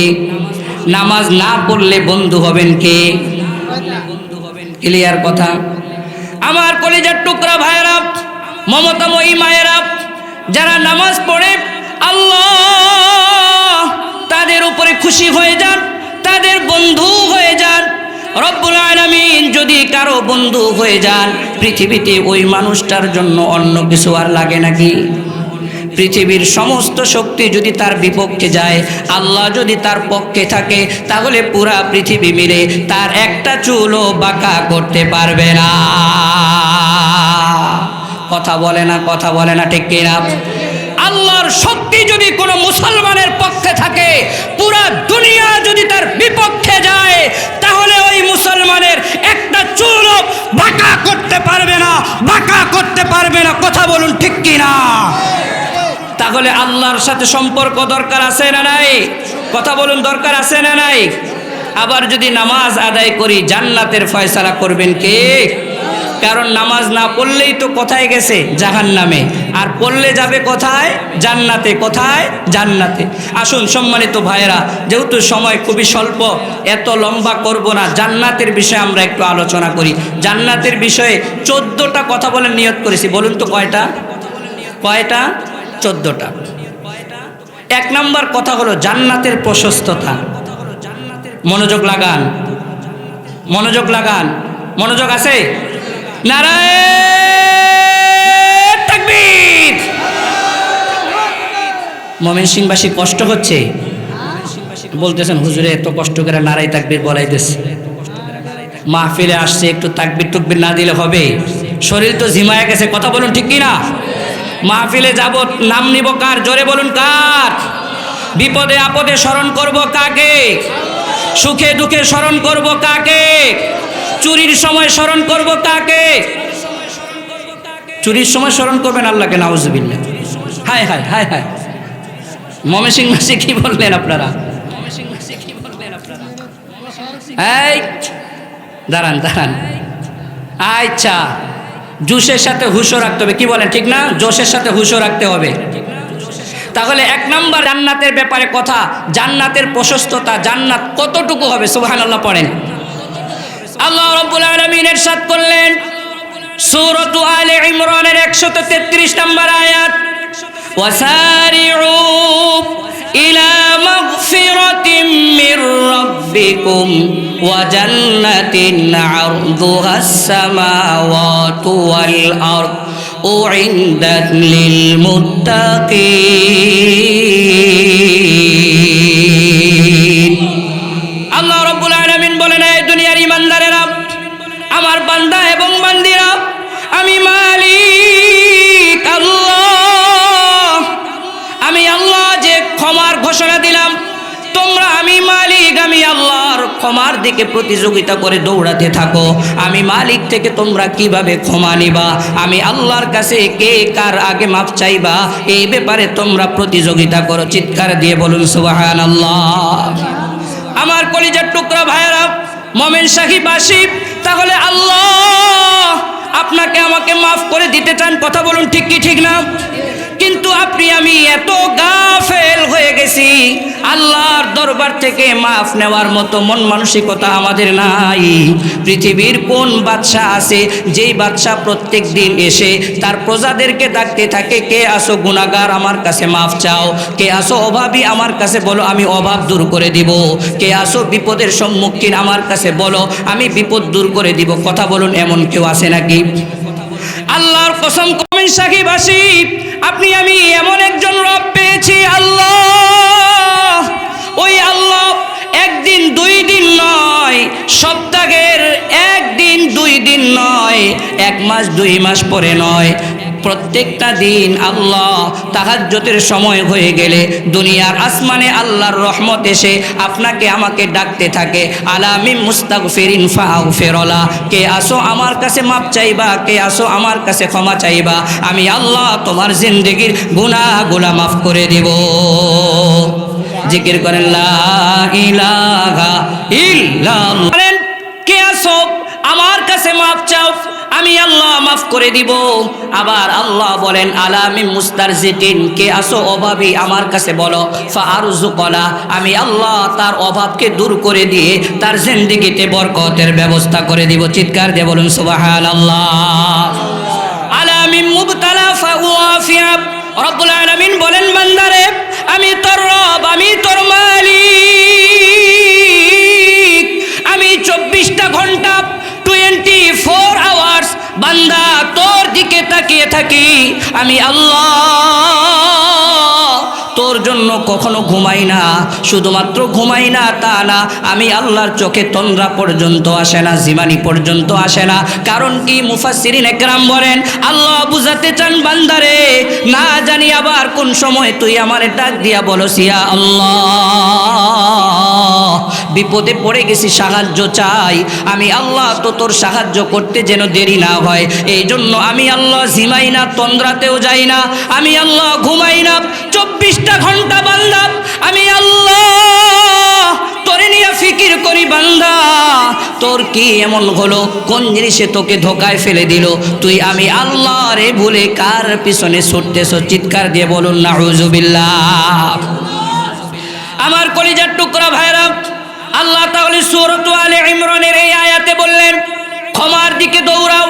নামাজ না পড়লে বন্ধু হবেন কে? ক্লিয়ার কথা? আমার কলিজার টুকরা ভাইরা, মমতাময়ী মায়েরা, যারা নামাজ পড়ে আল্লাহ তাদের উপরে খুশি হয়ে যান, তাদের বন্ধু হয়ে যান। রব্বুল আলামিন যদি কারো বন্ধু হয়ে যান, পৃথিবীতে ওই মানুষটার জন্য অন্য কিছু আর লাগে নাকি? পৃথিবীর সমস্ত শক্তি যদি তার বিপক্ষে যায়, আল্লাহ যদি তার পক্ষে থাকে, তাহলে পুরা পৃথিবী মিলে তার একটা চুলও বাঁকা করতে পারবে না। কথা বলে না, কথা বলে না, ঠিক কিনা? আল্লাহর শক্তি যদি কোনো মুসলমানের পক্ষে থাকে, পুরা দুনিয়া যদি তার বিপক্ষে যায়, তাহলে ওই মুসলমানের একটা চুলও বাঁকা করতে পারবে না, বাঁকা করতে পারবে না। কথা বলুন ঠিক কিনা? তাহলে আল্লাহর সাথে সম্পর্ক দরকার আছে না নাই? কথা বলুন, দরকার আছে না নাই? আবার যদি নামাজ আদায় করি, জান্নাতের ফয়সালা করবেন কে? কারণ নামাজ না পড়লেই তো কোথায় গেছে? জাহান্নামে। আর পড়লে যাবে কোথায়? জান্নাতে। কোথায়? জান্নাতে। আসুন সম্মানিত ভাইয়েরা, যেহেতু সময় খুবই স্বল্প, এত লম্বা করব না, জান্নাতের বিষয়ে আমরা একটু আলোচনা করি। জান্নাতের বিষয়ে 14টা কথা বলে নিয়ত করেছি। বলুন তো কয়টা? কয়টা? 14টা। 1 নাম্বার কথা হলো জান্নাতের প্রশস্ততা। মনোযোগ লাগান, মনোযোগ লাগান। মনোযোগ আছে? নারায়ে তাকবীর। ময়মনসিংহবাসী কষ্ট হচ্ছে? বলতেছেন হুজুরে এত কষ্ট করে নারায়ে তাকবীর বলাইতেছে, মাহফিলে আসছে, একটু তাকবীর টুকবীর না দিলে হবে? শরীর তো ঝিমায়া গেছে। কথা বলুন ঠিক কিনা? মাহফিলে যাব, নাম নিব কার? জোরে বলুন কার? বিপদে আপদে স্মরণ করব কাকে? সুখে দুঃখে স্মরণ করব কাকে? চুরির সময় স্মরণ করব কাকে? চুরির সময় স্মরণ করবেন আল্লাহকে। নাউজুবিল্লাহ। হায় হায় হায় হায়। ময়মনসিংহবাসী কি বললেন আপনারা? এই দাঁড়ান দাঁড়ান। আচ্ছা, জুসের সাথে হুশও রাখতে হবে। কি বলেন? ঠিক না? জোশের সাথে হুশও রাখতে হবে। তাহলে 1 নাম্বার জান্নাতের ব্যাপারে কথা, জান্নাতের প্রশস্ততা। জান্নাত কতটুকু হবে? সুবহানাল্লাহ পড়েন। আল্লাহ রাব্বুল আলামিন ইরশাদ করলেন সূরা আলে ইমরানের 133 নম্বর আয়াত, ওয়াসারিউ ইলা মাগফিরাতিম মির রাব্বিকুম ওয়া জান্নাতিন আরদুহাস সামাওয়াতু ওয়াল আরদ উইদ্দাত লিল মুত্তাকিন। আল্লাহ রাব্বুল আলামিন বলেন, এই দুনিয়ার ঈমানদারেরা, আমার বান্দা এবং বান্দিরা, আমি মালিক আল্লাহ। আমি আল্লাহ যে ক্ষমার ঘোষণা দিলাম, তোমরা আমি মালিক, আমি আল্লাহর ক্ষমার দিকে প্রতিযোগিতা করে দৌড়াতে থাকো। আমি মালিক থেকে তোমরা কিভাবে ক্ষমা নিবা, আমি আল্লাহর কাছে কে কার আগে মাপ চাইবা, এই ব্যাপারে তোমরা প্রতিযোগিতা করো। চিৎকার দিয়ে বলুন সুবহানাল্লাহ। আমার কলিজার টুকরা ভাইয়েরা, ময়মনসিংহবাসী, তাহলে আল্লাহ আপনাকে আমাকে মাফ করে দিতে চান। কথা বলুন ঠিক কি ঠিক না? কিন্তু আপনি আমি এত গাফেল হয়ে গেছি, আল্লাহর দরবার থেকে মাফ নেওয়ার মতো মন মানসিকতা আমাদের নাই। পৃথিবীর কোন বাদশাহ আছে যেই বাদশাহ প্রত্যেক দিন এসে তার প্রজাদেরকে ডাকতে থাকে, কে আসো গুনাহগার আমার কাছে মাফ চাও, কে আসো অভাবী আমার কাছে বলো আমি অভাব দূর করে দিব, কে আসো বিপদের সম্মুখীন আমার কাছে বলো আমি বিপদ দূর করে দিব। কথা বলুন, এমন কেউ আছে নাকি? আল্লাহর কসম, ময়মনসিংহবাসী, আপনি আমি এমন একজন রব পেয়েছি, আল্লাহ। ওই আল্লাহ সপ্তাহের একদিন 2 দিন নয়, 1 মাস 2 মাস পরে নয়, প্রত্যেকটা দিন আল্লাহ তাহাজ্জুদের সময় হয়ে গেলে দুনিয়ার আসমানে আল্লাহর রহমত এসে আপনাকে আমাকে ডাকতে থাকে, আলামি মুস্তাগফিরিন ফাগফিরলা, কে আসো আমার কাছে মাপ চাইবা, কে আসো আমার কাছে ক্ষমা চাইবা, আমি আল্লাহ তোমার জিন্দেগির গুনাহগুলো মাফ করে দেব। জিকির করেন লা ইলাহা ইল্লাল্লাহ। বলেন কে আসো আমার কাছে মাপ চাও, আমি আল্লাহ মাফ করে দিব। আবার আল্লাহ বলেন আলামি মুস্তারজিকিন, কে আসো অভাবী আমার কাছে বলো, ফারজুকলা, আমি আল্লাহ তার অভাবকে দূর করে দিয়ে তার জিন্দেগিতে বরকতের ব্যবস্থা করে দিব। চিৎকার দিয়ে বলুন সুবহানাল্লাহ। আলামি মুবতালা ফাওয়াফিয়া, রব্বুল আলামিন বলেন বান্দারে আমি তোর রব, আমি তোর মালিক, আমি 24টা ঘন্টা 24 আওয়ার্স বান্দা তোর দিকে তাকিয়ে থাকি। আমি আল্লাহ তোর জন্য কখনো ঘুমাই না, শুধুমাত্র ঘুমাই না তা না, আমি আল্লাহর চোখে তন্দ্রা পর্যন্ত আসে না, জিমানি পর্যন্ত আসে না। কারণ কি? মুফাসসিরিন একরাম বলেন আল্লাহ বুঝাতে চান বান্দারে, না জানি আবার কোন সময় তুই আমারে ডাক দিয়া বলস ইয়া আল্লাহ, বিপদে পড়ে গেছি সাহায্য চাই, আমি আল্লাহ তো তোর সাহায্য করতে যেন দেরি না হয়, এই জন্য আমি আল্লাহ ঝিমাই না, তন্দ্রাতেও যাই না, আমি আল্লাহ ঘুমাই না, 24টা ঘন্টা বান্দা আমি আল্লাহ তোরে নিয়ে ফিকির করি। বান্দা তোর কি এমন হলো, কোন জিনিসে তোকে ধোকায় ফেলে দিল, তুই আমি আল্লাহ রে ভুলে কার পিছনে ছুটতেছ? চিৎকার দিয়ে বলুন নাউযুবিল্লাহ। আমার কলিজার টুকরা ভাইরা, আল্লাহ তাআলা সূরাত আলে ইমরানের এই আয়াতে বললেন ক্ষমার দিকে দৌড়াও।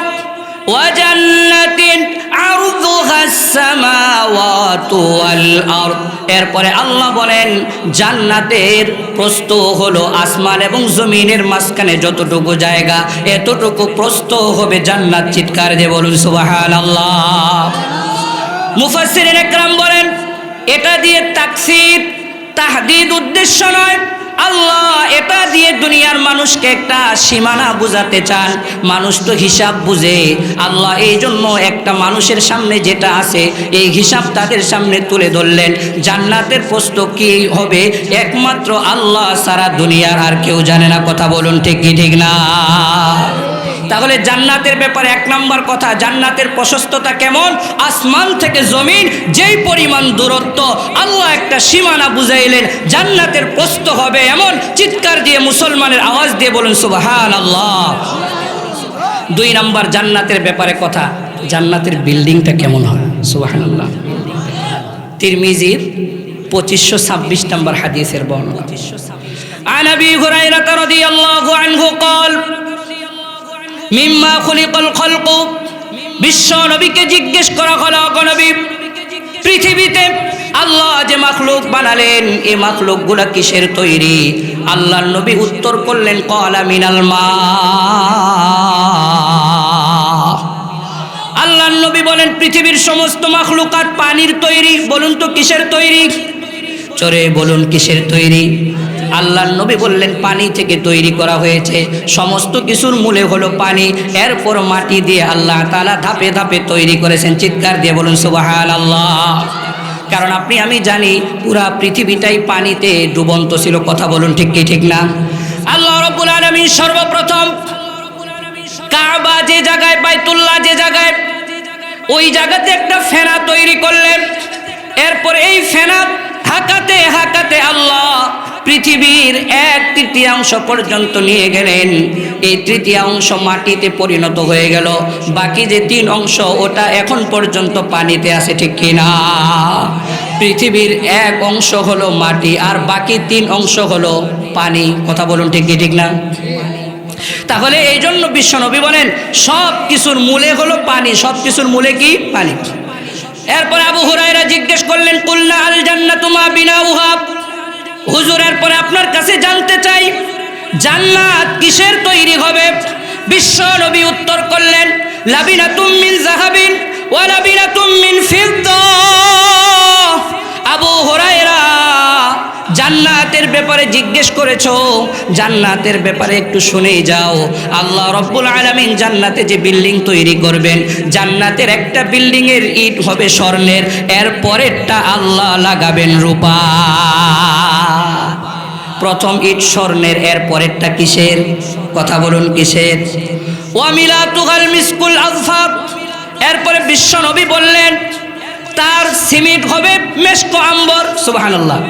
ওয়া জান্নাতিন আরদুহাস সামাওয়াতু ওয়াল আরদ, এরপরে আল্লাহ বলেন জান্নাতের প্রস্থ হলো আসমান এবং জমিনের মাঝখানে যতটুকু জায়গা, এতটুকু প্রস্থ হবে জান্নাত। চিৎকার দিয়ে বলুন সুবহানাল্লাহ। মুফাসসিরিন একরাম বলেন এটা দিয়ে তাকসীর তাহদীদ উদ্দেশ্য নয়, আল্লাহ এটা দিয়ে দুনিয়ার মানুষকে একটা সীমানা বুঝাতে চান। মানুষ তো হিসাব বুঝে, আল্লাহ এই জন্য একটা মানুষের সামনে যেটা আছে এই হিসাব তাদের সামনে তুলে ধরলেন। জান্নাতের প্রস্থ কি হবে একমাত্র আল্লাহ সারা দুনিয়ার আর কেউ জানে না। কথা বলুন ঠিক কি ঠিক না? তাহলে জান্নাতের ব্যাপারে 1 নম্বর কথা, জান্নাতের প্রশস্ততা কেমন? আসমান থেকে জমিন যেই পরিমাণ দূরত্ব, আল্লাহ একটা সীমানা বুঝাইলেন জান্নাতের প্রস্থ হবে এমন। চিৎকার দিয়ে মুসলমানের আওয়াজ দিয়ে বলুন সুবহানাল্লাহ। 2 নম্বর জান্নাতের ব্যাপারে কথা, জান্নাতের বিল্ডিংটা কেমন হবে? সুবহানাল্লাহ। তিরমিজির 2526 নম্বর হাদিসের বর্ণনা। আন আবি হুরায়রা রাদিয়াল্লাহু আনহু قال মিম্মা খুলিকাল খালকু, বিশ্ব নবীকে জিজ্ঞেস করা হলো নবী পৃথিবীতে আল্লাহ যে মাখলুক বানালেন এই মাখলুকগুলা কিসের তৈরি? আল্লাহর নবী উত্তর করলেন ক্বালা মিনাল মা। আল্লাহর নবী বলেন পৃথিবীর সমস্ত মাখলুকাত পানির তৈরি। বলুন তো কিসের তৈরি? চোরে বলুন কিসের তৈরি? আল্লাহর নবী বললেন পানি থেকে তৈরি করা হয়েছে, সমস্ত কিছুর মূলে হলো পানি, এরপর মাটি দিয়ে আল্লাহ তাআলা ধাপে ধাপে তৈরি করেছেন। চিৎকার দিয়ে বলুন সুবহানাল্লাহ। কারণ আপনি আমি জানি পুরা পৃথিবীটাই পানিতে ডুবন্ত ছিল। কথা বলুন ঠিক কি ঠিক না? আল্লাহ রাব্বুল আলামিন সর্বপ্রথম কাবা যে জায়গায়, বাইতুল্লাহ যে জায়গায়, ওই জায়গাতে একটা ফেনা তৈরি করলেন। এরপর এই ফেনা হাঁকাতে হাঁকাতে আল্লাহ পৃথিবীর 1/3 পর্যন্ত নিয়ে গেলেন। এই 1/3 মাটিতে পরিণত হয়ে গেল, বাকি যে 3 অংশ ওটা এখন পর্যন্ত পানিতে আছে। ঠিক কিনা? পৃথিবীর 1 অংশ হলো মাটি আর বাকি 3 অংশ হলো পানি। কথা বলুন ঠিক কি ঠিক না? তাহলে এই জন্য বিশ্বনবী বলেন সব কিছুর মূলে হলো পানি। সব কিছুর মূলে কি? পানি। এরপর আবু হুরায়রা জিজ্ঞেস করলেন কুলনা আল জান্নাতু মা বিনাউহা, হুজুর এরপরে আপনার কাছে জানতে চাই জান্নাত কিসের তৈরি হবে? বিশ্ব নবী উত্তর করলেন লাবিনাতুম মিন যাহাবিন ওয়া লাবিনাতুম মিন ফিদ্দা। আবু হুরায়রা জান্নাতের ব্যাপারে জিজ্ঞেস করেছো, জান্নাতের ব্যাপারে একটু শুনেই যাও। আল্লাহ রব্বুল আলামিন জান্নাতে যে বিল্ডিং তৈরি করবেন, জান্নাতের একটা বিল্ডিং এর ইট হবে স্বর্ণের, এর পরেরটা আল্লাহ লাগাবেন রূপা। প্রথম ইট স্বর্ণের, এর পরেরটা কিসের? কথা বলুন কিসের? ওয়ামিলাতুল মিসকুল আযফার। এরপরে বিশ্ব নবী বললেন তার সিমেন্ট হবে মেশকো আম্বর। সুবহানাল্লাহ।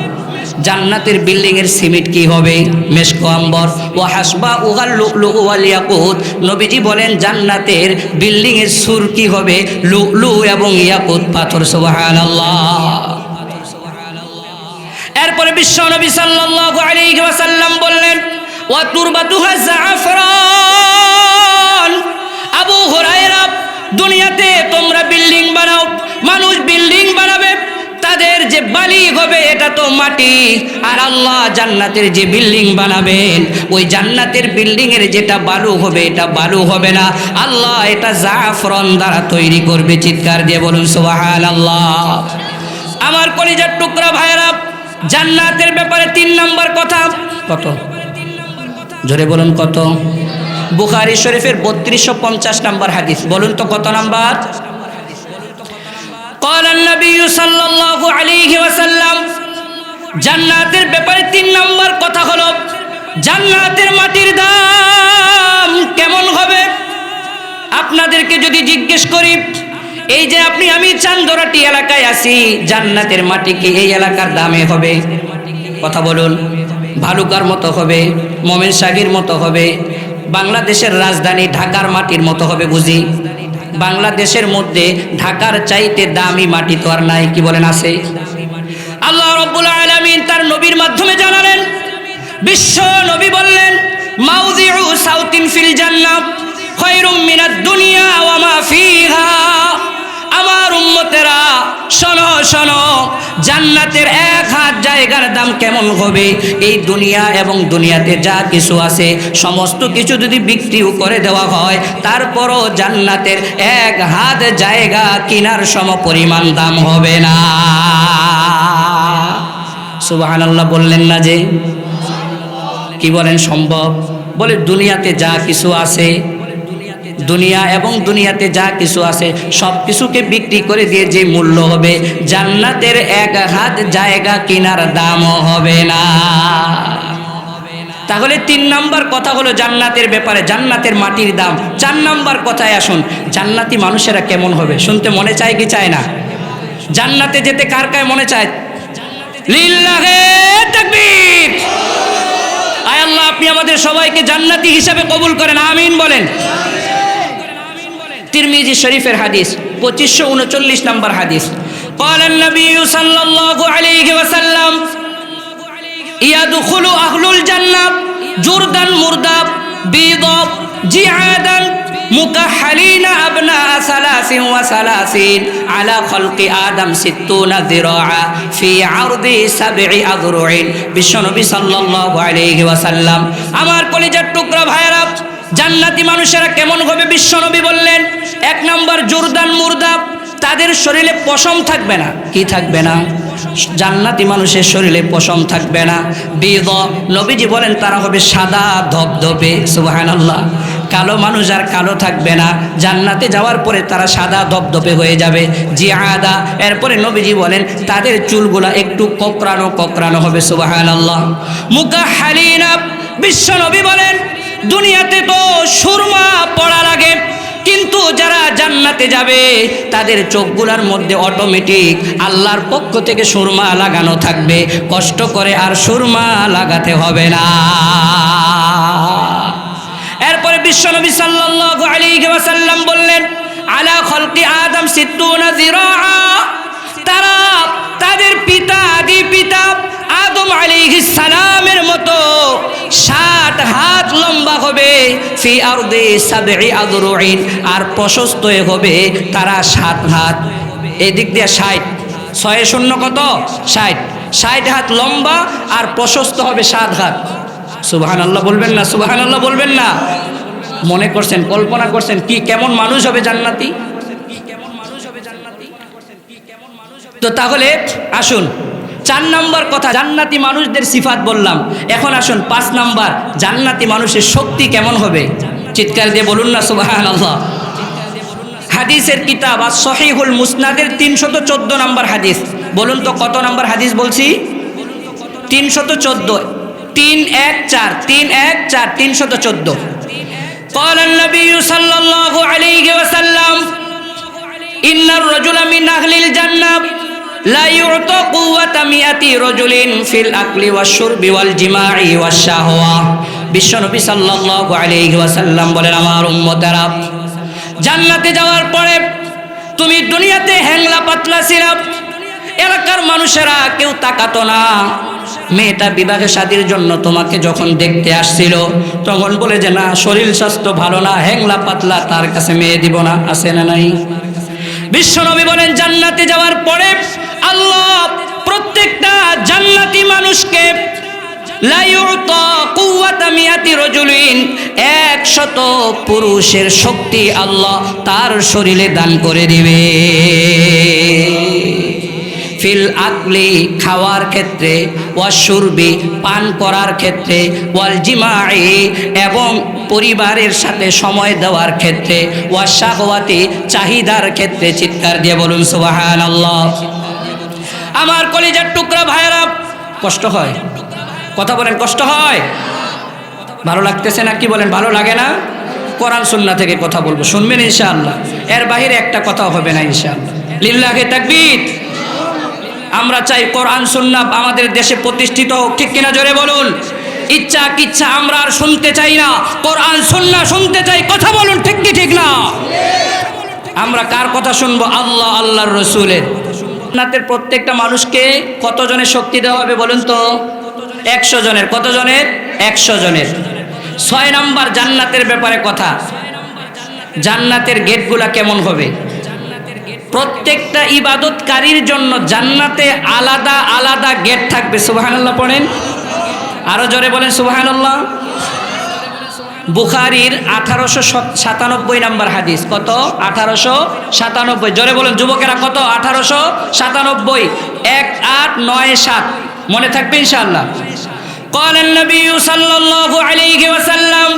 জান্নাতের বিল্ডিং এর সিমেন্ট কি হবে? মেশকো আম্বর। ওয়া হাসবা উগাল লুলু ওয়াল ইয়াকুত। নবীজি বলেন জান্নাতের বিল্ডিং এর সুর কি হবে? লুলু এবং ইয়াকুত পাথর। সুবহানাল্লাহ। এরপরে বিশ্ব নবী সাল্লাল্লাহু আলাইহি ওয়াসাল্লাম বললেন ওয়া তুরবাতুহা জাফরান। আবু হুরায়রা, দুনিয়াতে তোমরা বিল্ডিং বানাও, মানুষ বিল্ডিং বানাবে, তাদের যে বালি হবে এটা তো মাটি, আর আল্লাহ জান্নাতের যে বিল্ডিং বানাবেন ওই জান্নাতের বিল্ডিং এর যেটা বালু হবে এটা বালু হবে না, আল্লাহ এটা জাফরান দ্বারা তৈরি করবে। চিৎকার দিয়ে বলুন সুবহানাল্লাহ। আমার কলিজার টুকরা ভাইরা, জান্নাতের ব্যাপারে 3 নম্বর কথা। কত? জোরে বলুন কত? বুখারী শরীফের 3250 নম্বর হাদিস। বলুন তো কত নাম্বার? قال النبي صلى الله عليه وسلم, জান্নাতের ব্যাপারে 3 নম্বর কথা হলো জান্নাতের মাটির দাম কেমন হবে। আপনাদেরকে যদি জিজ্ঞেস করি, এই যে আমি চান্দরাটি এলাকায় আছি, জান্নাতের মাটি কি এই এলাকার দামে হবে? কথা বলুন। ভালুকার মতো হবে, ময়মনসিংহের মতো হবে, বাংলাদেশের রাজধানী ঢাকার মাটির মতো হবে বুঝি? বাংলাদেশের মধ্যে ঢাকার চাইতে দামি মাটি তো আর নাই, কি বলেন আছে? আল্লাহ রাব্বুল আলামিন তার নবীর মাধ্যমে জানালেন, বিশ্ব নবী বললেন মাউযিউ সাউতিন ফিল জান্নাহ খায়রুম মিনাদ দুনিয়া ওয়া মা ফিহা। আমার উম্মতেরা শোনো শোনো, জান্নাতের 1 হাত জায়গার দাম কেমন হবে? এই দুনিয়া এবং দুনিয়াতে যা কিছু আছে সমস্ত কিছু যদি বিক্রিও করে দেওয়া হয়, তারপরও জান্নাতের 1 হাত জায়গা কেনার সমপরিমাণ দাম হবে না। সুবহানাল্লাহ বললেন না যে? কি বলেন সম্ভব? বলে দুনিয়াতে যা কিছু আছে, দুনিয়া এবং দুনিয়াতে যা কিছু আছে সব কিছুকে বিক্রি করে দিয়ে যে মূল্য হবে, জান্নাতের 1 হাত জায়গা কেনার দামও হবে না। তাহলে 3 নম্বর কথা হলো জান্নাতের ব্যাপারে, জান্নাতের মাটির দাম। 4 নম্বর কথায় আসুন, জান্নাতি মানুষেরা কেমন হবে? শুনতে মনে চায় কি চায় না? জান্নাতে যেতে কার কার মনে চায়? লিল্লাহে তাকবীর। আয় আল্লাহ, আপনি আমাদের সবাইকে জান্নাতি হিসাবে কবুল করেন, আমিন বলেন। তিরমিজি শরীফের হাদিস 2539 নম্বর হাদিস। قال النبي صلى الله عليه وسلم يدخل أهل الجنة جردا مردا بيضا جعادا مكحلين أبناء 33 على خلق آدم 60 ذراعا في عرض 7 أذرع। বিশ্বনবী সাল্লাল্লাহু আলাইহি ওয়াসাল্লাম। আমার কলিজার টুকরা ভাইরা, জান্নাতি মানুষেরা কেমন হবে? বিশ্বনবী বললেন 1 নম্বর জুরদান মুর্দা, তাদের শরীরে পশম থাকবে না। কি থাকবে না? জান্নাতি মানুষের শরীরে পশম থাকবে না। বিদ, নবীজি বলেন তারা হবে সাদা ধবধবে। সুবহানাল্লাহ। কালো মানুষ আর কালো থাকবে না, জান্নাতে যাওয়ার পরে তারা সাদা ধবধবে হয়ে যাবে। জিআদা, এরপরে নবীজি বলেন তাদের চুলগুলা একটু কোকড়ানো কোকড়ানো হবে। সুবহানাল্লাহ। মুকাহহালিনা, বিশ্ব নবী বলেন দুনিয়াতে তো সুরমা পড়া লাগে, কিন্তু যারা জান্নাতে যাবে তাদের চোখগুলোর মধ্যে অটোমেটিক আল্লাহর পক্ষ থেকে সুরমা লাগানো থাকবে, কষ্ট করে আর সুরমা লাগাতে হবে না। এরপরে বিশ্বনবী সাল্লাল্লাহু আলাইহি ওয়াসাল্লাম বললেন আলা খলকি আদম 60 যিরাআ, তারা তাদের পিতা আদি পিতা আদম আলাইহিস সালামের মতো 60 হাত লম্বা হবে। ফি আরদি 7 আযরুইন, আর প্রশস্ত হবে তারা 7 হাত। এদিক দিয়ে 60, 6 কত? 60 হাত লম্বা আর প্রশস্ত হবে 7 হাত। সুবহানাল্লাহ বলবেন না? সুবহানাল্লাহ বলবেন না? মনে করছেন, কল্পনা করছেন কি কেমন মানুষ হবে জান্নাতি? তো তাহলে আসুন 4 নম্বর কথা, জান্নাতি মানুষদের সিফাত বললাম। এখন আসুন 5 নম্বর, জান্নাতি মানুষের শক্তি কেমন হবে? চিৎকার দিয়ে বলুন না সুবহানাল্লাহ। হাদিসের কিতাব সহিহুল মুসনাদের 314 নম্বর হাদিস। বলুন তো কত নম্বর হাদিস বলছি? 314, 314 314। قال النبي صلى الله عليه وسلم إن الرجل من أهل الجنة لا يعطى قوة 100 رجل في الأكل والشرب والجماع والشهوة। বিশ্বনবী সাল্লাল্লাহু আলাইহি ওয়াসাল্লাম বলেন, আমার উম্মতেরা, জান্নাতে যাওয়ার পরে তুমি দুনিয়াতে হ্যাংলা পাতলা ছিলা, এলাকার মানুষেরা কেউ তাকাতো না। মেয়েটা বিবাহে শাদীর জন্য তোমাকে যখন দেখতে আসছিল তখন বলে যে না, শরীর স্বাস্থ্য ভালো না, হ্যাংলা পাতলা, তার কাছে মেয়ে দিব না। আছে না নাই? বিশ্বনবী বলেন, জান্নাতে যাওয়ার পরে আল্লাহ প্রত্যেকটা জান্নাতি মানুষকে লা ইউতা কুওয়াতা 100 রাজুলিন, 100 পুরুষের শক্তি আল্লাহ তার শরীরে দান করে দিবে। ফিল আকলি, খাওয়ার ক্ষেত্রে, ওয়াশুরবি, পান করার ক্ষেত্রে, ওয়াল জিমাই, এবং পরিবারের সাথে সময় দেওয়ার ক্ষেত্রে, ওয়াশাহওয়াতি, চাহিদার ক্ষেত্রে। চিৎকার দিয়ে বলুন সুবহানাল্লাহ। আমার কলিজার টুকরা ভাইরা, কষ্ট হয়? কথা বলেন, কষ্ট হয়? ভালো লাগতেছে না? কি বলেন, ভালো লাগে না? কোরআন সুন্নাহ থেকে কথা বলবো, শুনবেন ইনশাআল্লাহ। এর বাইরে একটা কথাও হবে না ইনশাআল্লাহ। লিল্লাহি তাকবীর। আমরা চাই কোরআন সুন্নাহ আমাদের দেশে প্রতিষ্ঠিত হোক, ঠিক কিনা জোরে বলুন। ইচ্ছা কিচ্ছা আমরা আর শুনতে চাই না, কোরআন সুন্নাহ শুনতে চাই। কথা বলুন, ঠিক কি ঠিক না? আমরা কার কথা শুনবো? আল্লাহ, আল্লাহর রসুলের। জান্নাতের প্রত্যেকটা মানুষকে কত জনের শক্তি দেওয়া হবে বলুন তো? 100 জনের। কত জনের? 100 জনের। 6 নম্বর জান্নাতের ব্যাপারে কথা, জান্নাতের গেটগুলা কেমন হবে? প্রত্যেকটা ইবাদতকারীর জন্য জান্নাতে আলাদা আলাদা গেট থাকবে। সুবহানাল্লাহ পড়েন, আরো জোরে বলেন সুবহানাল্লাহ। বুখারীর 1897 নম্বর হাদিস। কত? 1897। জোরে বলেন যুবকেরা, কত? 1897। 1897 মনে থাকবে ইনশাআল্লাহ। قال النبي صلى الله عليه وسلم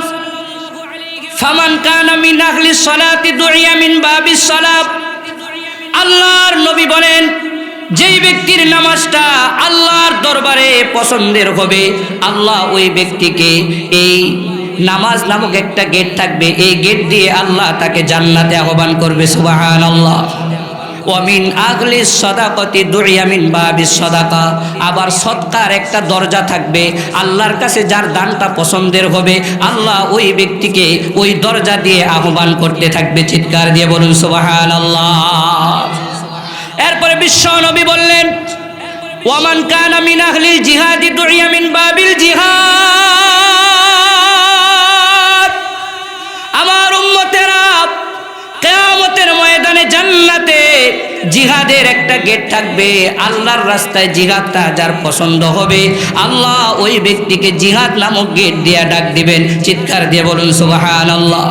فمن كان من أهل الصلاة دعي من باب الصلاة। আল্লাহর নবী বলেন, যেই ব্যক্তির নামাজটা আল্লাহর দরবারে পছন্দের হবে, আল্লাহ ওই ব্যক্তিকে, এই নামাজ নামক একটা গেট থাকবে, এই গেট দিয়ে আল্লাহ তাকে জান্নাতে আহ্বান করবে। সুবহানাল্লাহ। ওয়ামিন আগলি সাদাকাতি দুইয়া মিন বাবিস সাদাকা। আবার সদকার একটা দরজা থাকবে, আল্লাহর কাছে যার দানটা পছন্দের হবে আল্লাহ ওই ব্যক্তিকে ওই দরজা দিয়ে আহ্বান করতে থাকবে। চিৎকার দিয়ে বলুন সুবহানাল্লাহ। এরপরে বিশ্ব নবী বললেন, ওয়ামান কানা মিন আহলিল জিহাদি দুইয়া মিন বাবিল জিহাদ। আমার উম্মতেরা, কিয়ামতের ময়দানে জান্নাতে জিহাদের একটা গেট থাকবে। আল্লাহর রাস্তায় জিহাদটা যার পছন্দ হবে আল্লাহ ওই ব্যক্তিকে জিহাদ নামক গেট দিয়ে ডাক দিবেন। চিৎকার দিয়ে বলুন সুবহানাল্লাহ।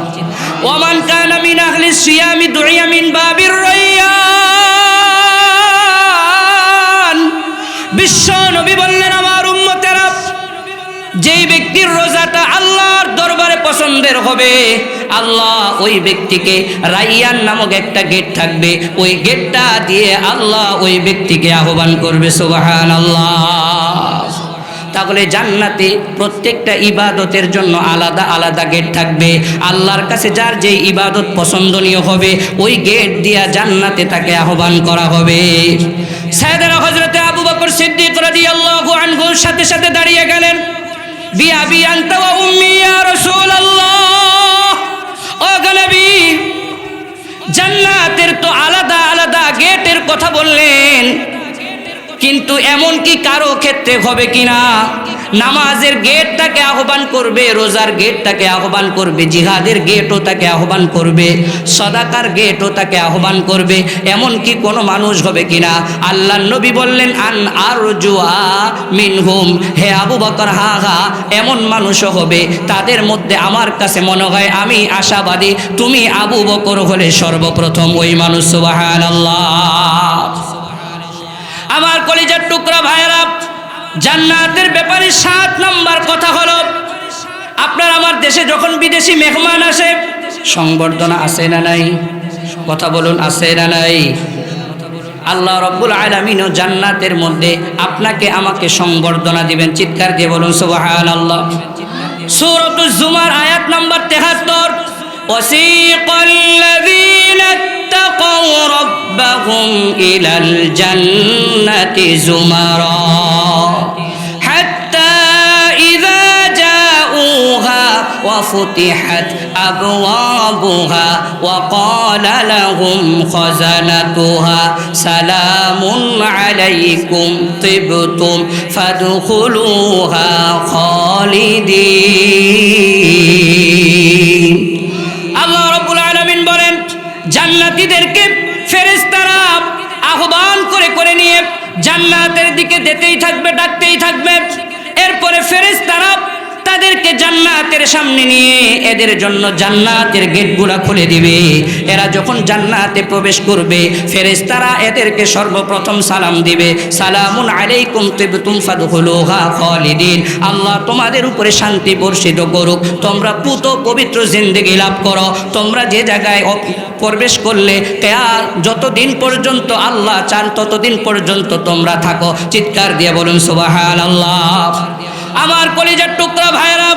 ওয়ামান কানা মিন আহলিস সিয়ামি দুইয়া মিন বাবির রায়্যান। বিশ্ব নবী বললেন, আমার উম্মতেরা, যেই ব্যক্তির রোজাটা আল্লাহর দরবারে পছন্দের হবে আল্লাহ ওই ব্যক্তিকে রাইয়ান নামক একটা গেট থাকবে, ওই গেটটা দিয়ে আল্লাহ ওই ব্যক্তিকে আহ্বান করবে। সুবহানাল্লাহ। তাহলে জান্নাতে প্রত্যেকটা ইবাদতের জন্য আলাদা আলাদা গেট থাকবে। আল্লাহর কাছে যার যে ইবাদত পছন্দনীয় হবে ওই গেট দিয়া জান্নাতে তাকে আহ্বান করা হবে। সাইয়েদনা হযরত আবু বকর সিদ্দিক রাদিয়াল্লাহু আনহুর সাথে সাথে দাঁড়িয়ে গেলেন, বিআবি আনতা ওয়া উম্মি ইয়া রাসূলুল্লাহ। ও নবী, জান্নাতের তো আলাদা আলাদা গেটের কথা বললেন, কিন্তু এমন কি কারো ক্ষেত্রে হবে কিনা নামাজের গেট তাকে আহ্বান করবে, রোজার গেট তাকে আহ্বান করবে, জিহাদের গেটও তাকে আহ্বান করবে, সদাকার গেটও তাকে আহ্বান করবে, এমন কি কোনো মানুষ হবে কিনা? আল্লাহর নবী বললেন, আন আরজুয়া মিনহুম, হে আবু বকর, হা হা, এমন মানুষও হবে, তাদের মধ্যে আমার কাছে মনে হয়, আমি আশাবাদী তুমি আবু বকর হলে সর্বপ্রথম ওই মানুষ। সুবহানাল্লাহ। আমার কলিজার টুকরা ভাইরা, জান্নাতের ব্যাপারে 7 নাম্বার কথা হলো, আপনার আমার দেশে যখন বিদেশি মেহমান আসে সংবর্ধনা আছে না নাই? কথা বলুন, আছে না নাই? আল্লাহ রাব্বুল আলামিন জান্নাতের মধ্যে আপনাকে আমাকে সংবর্ধনা দিবেন। চিৎকার দিয়ে বলুন সুবহানাল্লাহ। সূরাতুজ জুমার আয়াত নাম্বার 73, ওয়াসিকাল্লাযীনা ইত্তাকাউ রাব্বাহুম ইলাল জান্নাতি যুমারা হাত্তা ইযা জাউহা ওয়া ফুতিহাত আবওয়াবুহা ওয়া ক্বালা লাহুম খাযানাতুহা সালামুন আলাইকুম তিবতুম ফাদখুলুহা খালিদিন। আল্লাহ রাব্বুল আলামিন বলেন, জান্নাতীদেরকে ফেরেশতারা আহ্বান করে করে নিয়ে জান্নাতের দিকে যেতেই থাকবে, ডাকতেই থাকবে। এরপরে ফেরেশতারা তাদেরকে জান্নাতের সামনে নিয়ে এদের জন্য জান্নাতের গেটগুলা খুলে দিবে। এরা যখন জান্নাতে প্রবেশ করবে, ফেরেশতারা এদেরকে সর্বপ্রথম সালাম দিবে, সালামুন আলাইকুম তিবতুম ফাদখুলুহা খালিদিন। আল্লাহ তোমাদের উপরে শান্তি বর্ষিত করুক, তোমরা পুত পবিত্র জিন্দেগি লাভ করো। তোমরা যে জায়গায় প্রবেশ করলে যতদিন পর্যন্ত আল্লাহ চান ততদিন পর্যন্ত তোমরা থাকো। চিৎকার দিয়ে বলুন সুবহানাল্লাহ। আমার কলিজার টুকরা ভাইরা,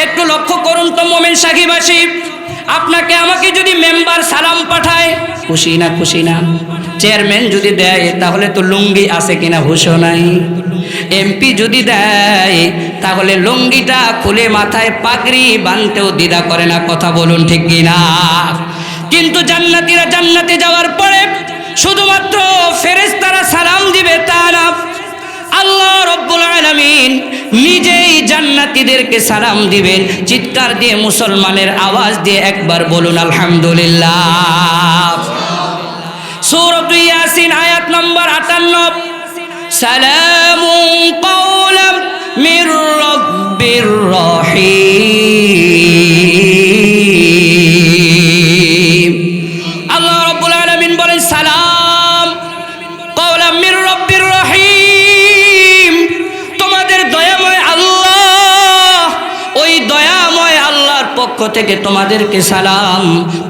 একটু লক্ষ্য করুন তো মুমিন সাকিবাসী, আপনাকে আমাকে যদি মেম্বার সালাম পাঠায়, খুশি না? খুশি না? চেয়ারম্যান যদি দেয় তাহলে তো লুঙ্গি আছে কিনা হুঁশও নাই। এমপি যদি দেয় তাহলে লুঙ্গিটা খুলে মাথায় পাগড়ি বাঁধতেও দ্বিধা করে না। কথা বলুন ঠিক কিনা? কিন্তু জান্নাতীরা জান্নাতে যাওয়ার পরে শুধুমাত্র ফেরেশতারা সালাম দিবে তা না, আল্লাহ রাব্বুল আলামিন নিজেই জান্নাতীদেরকে সালাম দিবেন। চিৎকার দিয়ে মুসলমানের আওয়াজ দিয়ে একবার বলুন আলহামদুলিল্লাহ। সূরা ইয়াসিন আয়াত নম্বর 58, সালামুন কাওলাম মির রাব্বির রহিম। আল্লাহ রাব্বুল আলামিন বলেন, সালাম কাওলাম মির রাব্বির রহিম। তোমাদের দয়াময় আল্লাহ, ওই দয়াময় আল্লাহর পক্ষ থেকে তোমাদেরকে সালাম,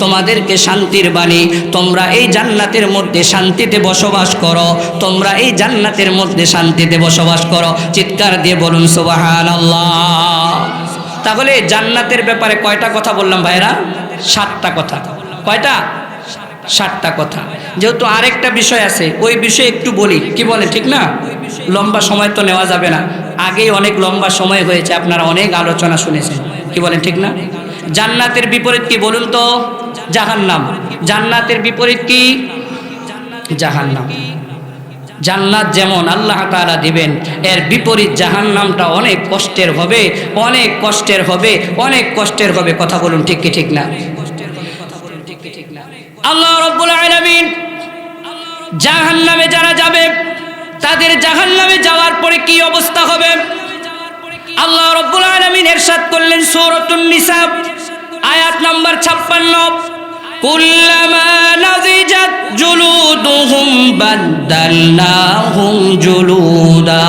তোমাদেরকে শান্তির বাণী। তোমরা এই জান্নাতের মধ্যে শান্তিতে বসবাস করো, তোমরা এই জান্নাতের মধ্যে শান্তিতে বসবাস করো। চিৎকার দিয়ে বলুন সুবহানাল্লাহ। তাহলে জান্নাতের ব্যাপারে কয়টা কথা বললাম ভাইরা? 7টা কথা। কয়টা? 7টা কথা। যেহেতু আরেকটা বিষয় আছে, ওই বিষয়ে একটু বলি, কি বলে? ঠিক না? লম্বা সময় তো নেওয়া যাবে না, আগেই অনেক লম্বা সময় হয়েছে, আপনারা অনেক আলোচনা শুনেছেন, কি বলেন? ঠিক না? জান্নাতের বিপরীত কি বলুন তো? জাহান্নাম। জান্নাতের বিপরীত কি? জাহান্নাম। জান্নাত যেমন আল্লাহ তাআলা দিবেন, এর বিপরীত জাহান্নামটা অনেক কষ্টের হবে, অনেক কষ্টের হবে, অনেক কষ্টের হবে। কথা বলুন ঠিক কি ঠিক না? আল্লাহ রাব্বুল আলামিন জাহান্নামে যারা যাবে তাদের জাহান্নামে যাওয়ার পরে কি অবস্থা হবে আল্লাহ রাব্বুল আলামিন ইরশাদ করলেন সূরাতুন নিসা আয়াত নাম্বার 56, কুল্লামা নাযিজাত জুলুদুহুম বাদদালনাহুম জুলুদা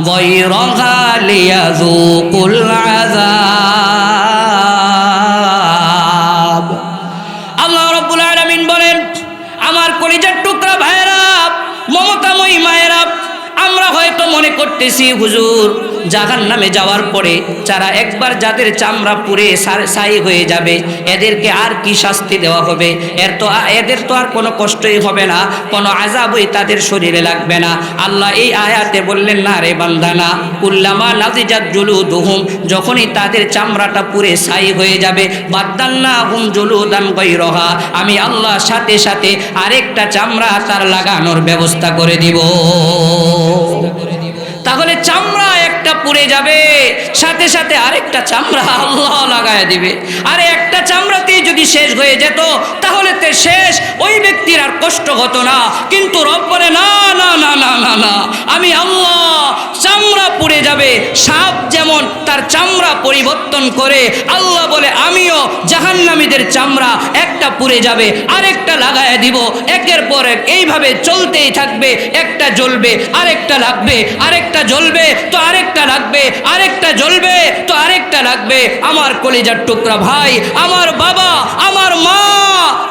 গায়রাহা লিয়াযুকুল আযাব। আল্লাহ রাব্বুল আলামিন বলেন, আমার কলিজার টুকরা ভাইরা, মমতাময়ী মায়েরা, আমরা হয়তো মনে করতেছি হুজুর জাহান্নামে যাওয়ার পরে যারা একবার যাদের চামড়া পুড়ে ছাই হয়ে যাবে এদেরকে আর কি শাস্তি দেওয়া হবে? এদের তো আর কোনো কষ্টই হবে না, কোনো আযাবই তাদের শরীরে লাগবে না। আল্লাহ এই আয়াতে বললেন, না রে বান্দা না, কুল্লামা নাযিজাত জুলুদুহুম, যখনই তাদের চামড়াটা পুড়ে ছাই হয়ে যাবে, বাদদালনাহুম জুলুদান গায়রাহা, আমি আল্লাহ সাথে সাথে আরেকটা চামড়া তার লাগানোর ব্যবস্থা করে দিব। তাহলে চামড়া একটা পুড়ে যাবে, সাথে সাথে আরেকটা চামড়া আল্লাহ লাগায় দিবে। আরে একটা চামড়াতেই যদি শেষ হয়ে যেত তাহলে তো শেষ, ওই ব্যক্তির আর কষ্ট হতো না। কিন্তু রব বলে, না না না না না না, আমি আল্লাহ চামড়া পুড়ে যাবে, সাপ যেমন তার চামড়া পরিবর্তন করে, আল্লাহ বলে আমিও জাহান্নামে জাহান্নামীদের চামড়া একটা পুড়ে যাবে, আরেকটা লাগায় দিব, একের পর এক এইভাবে চলতেই থাকবে। একটা জ্বলবে, আরেকটা লাগবে, আরেকটা জ্বলবে তো আরেকটা লাগবে, আরেকটা জ্বলবে তো আরেকটা লাগবে। আমার কলিজার টুকরা ভাই, আমার বাবা, আমার মা,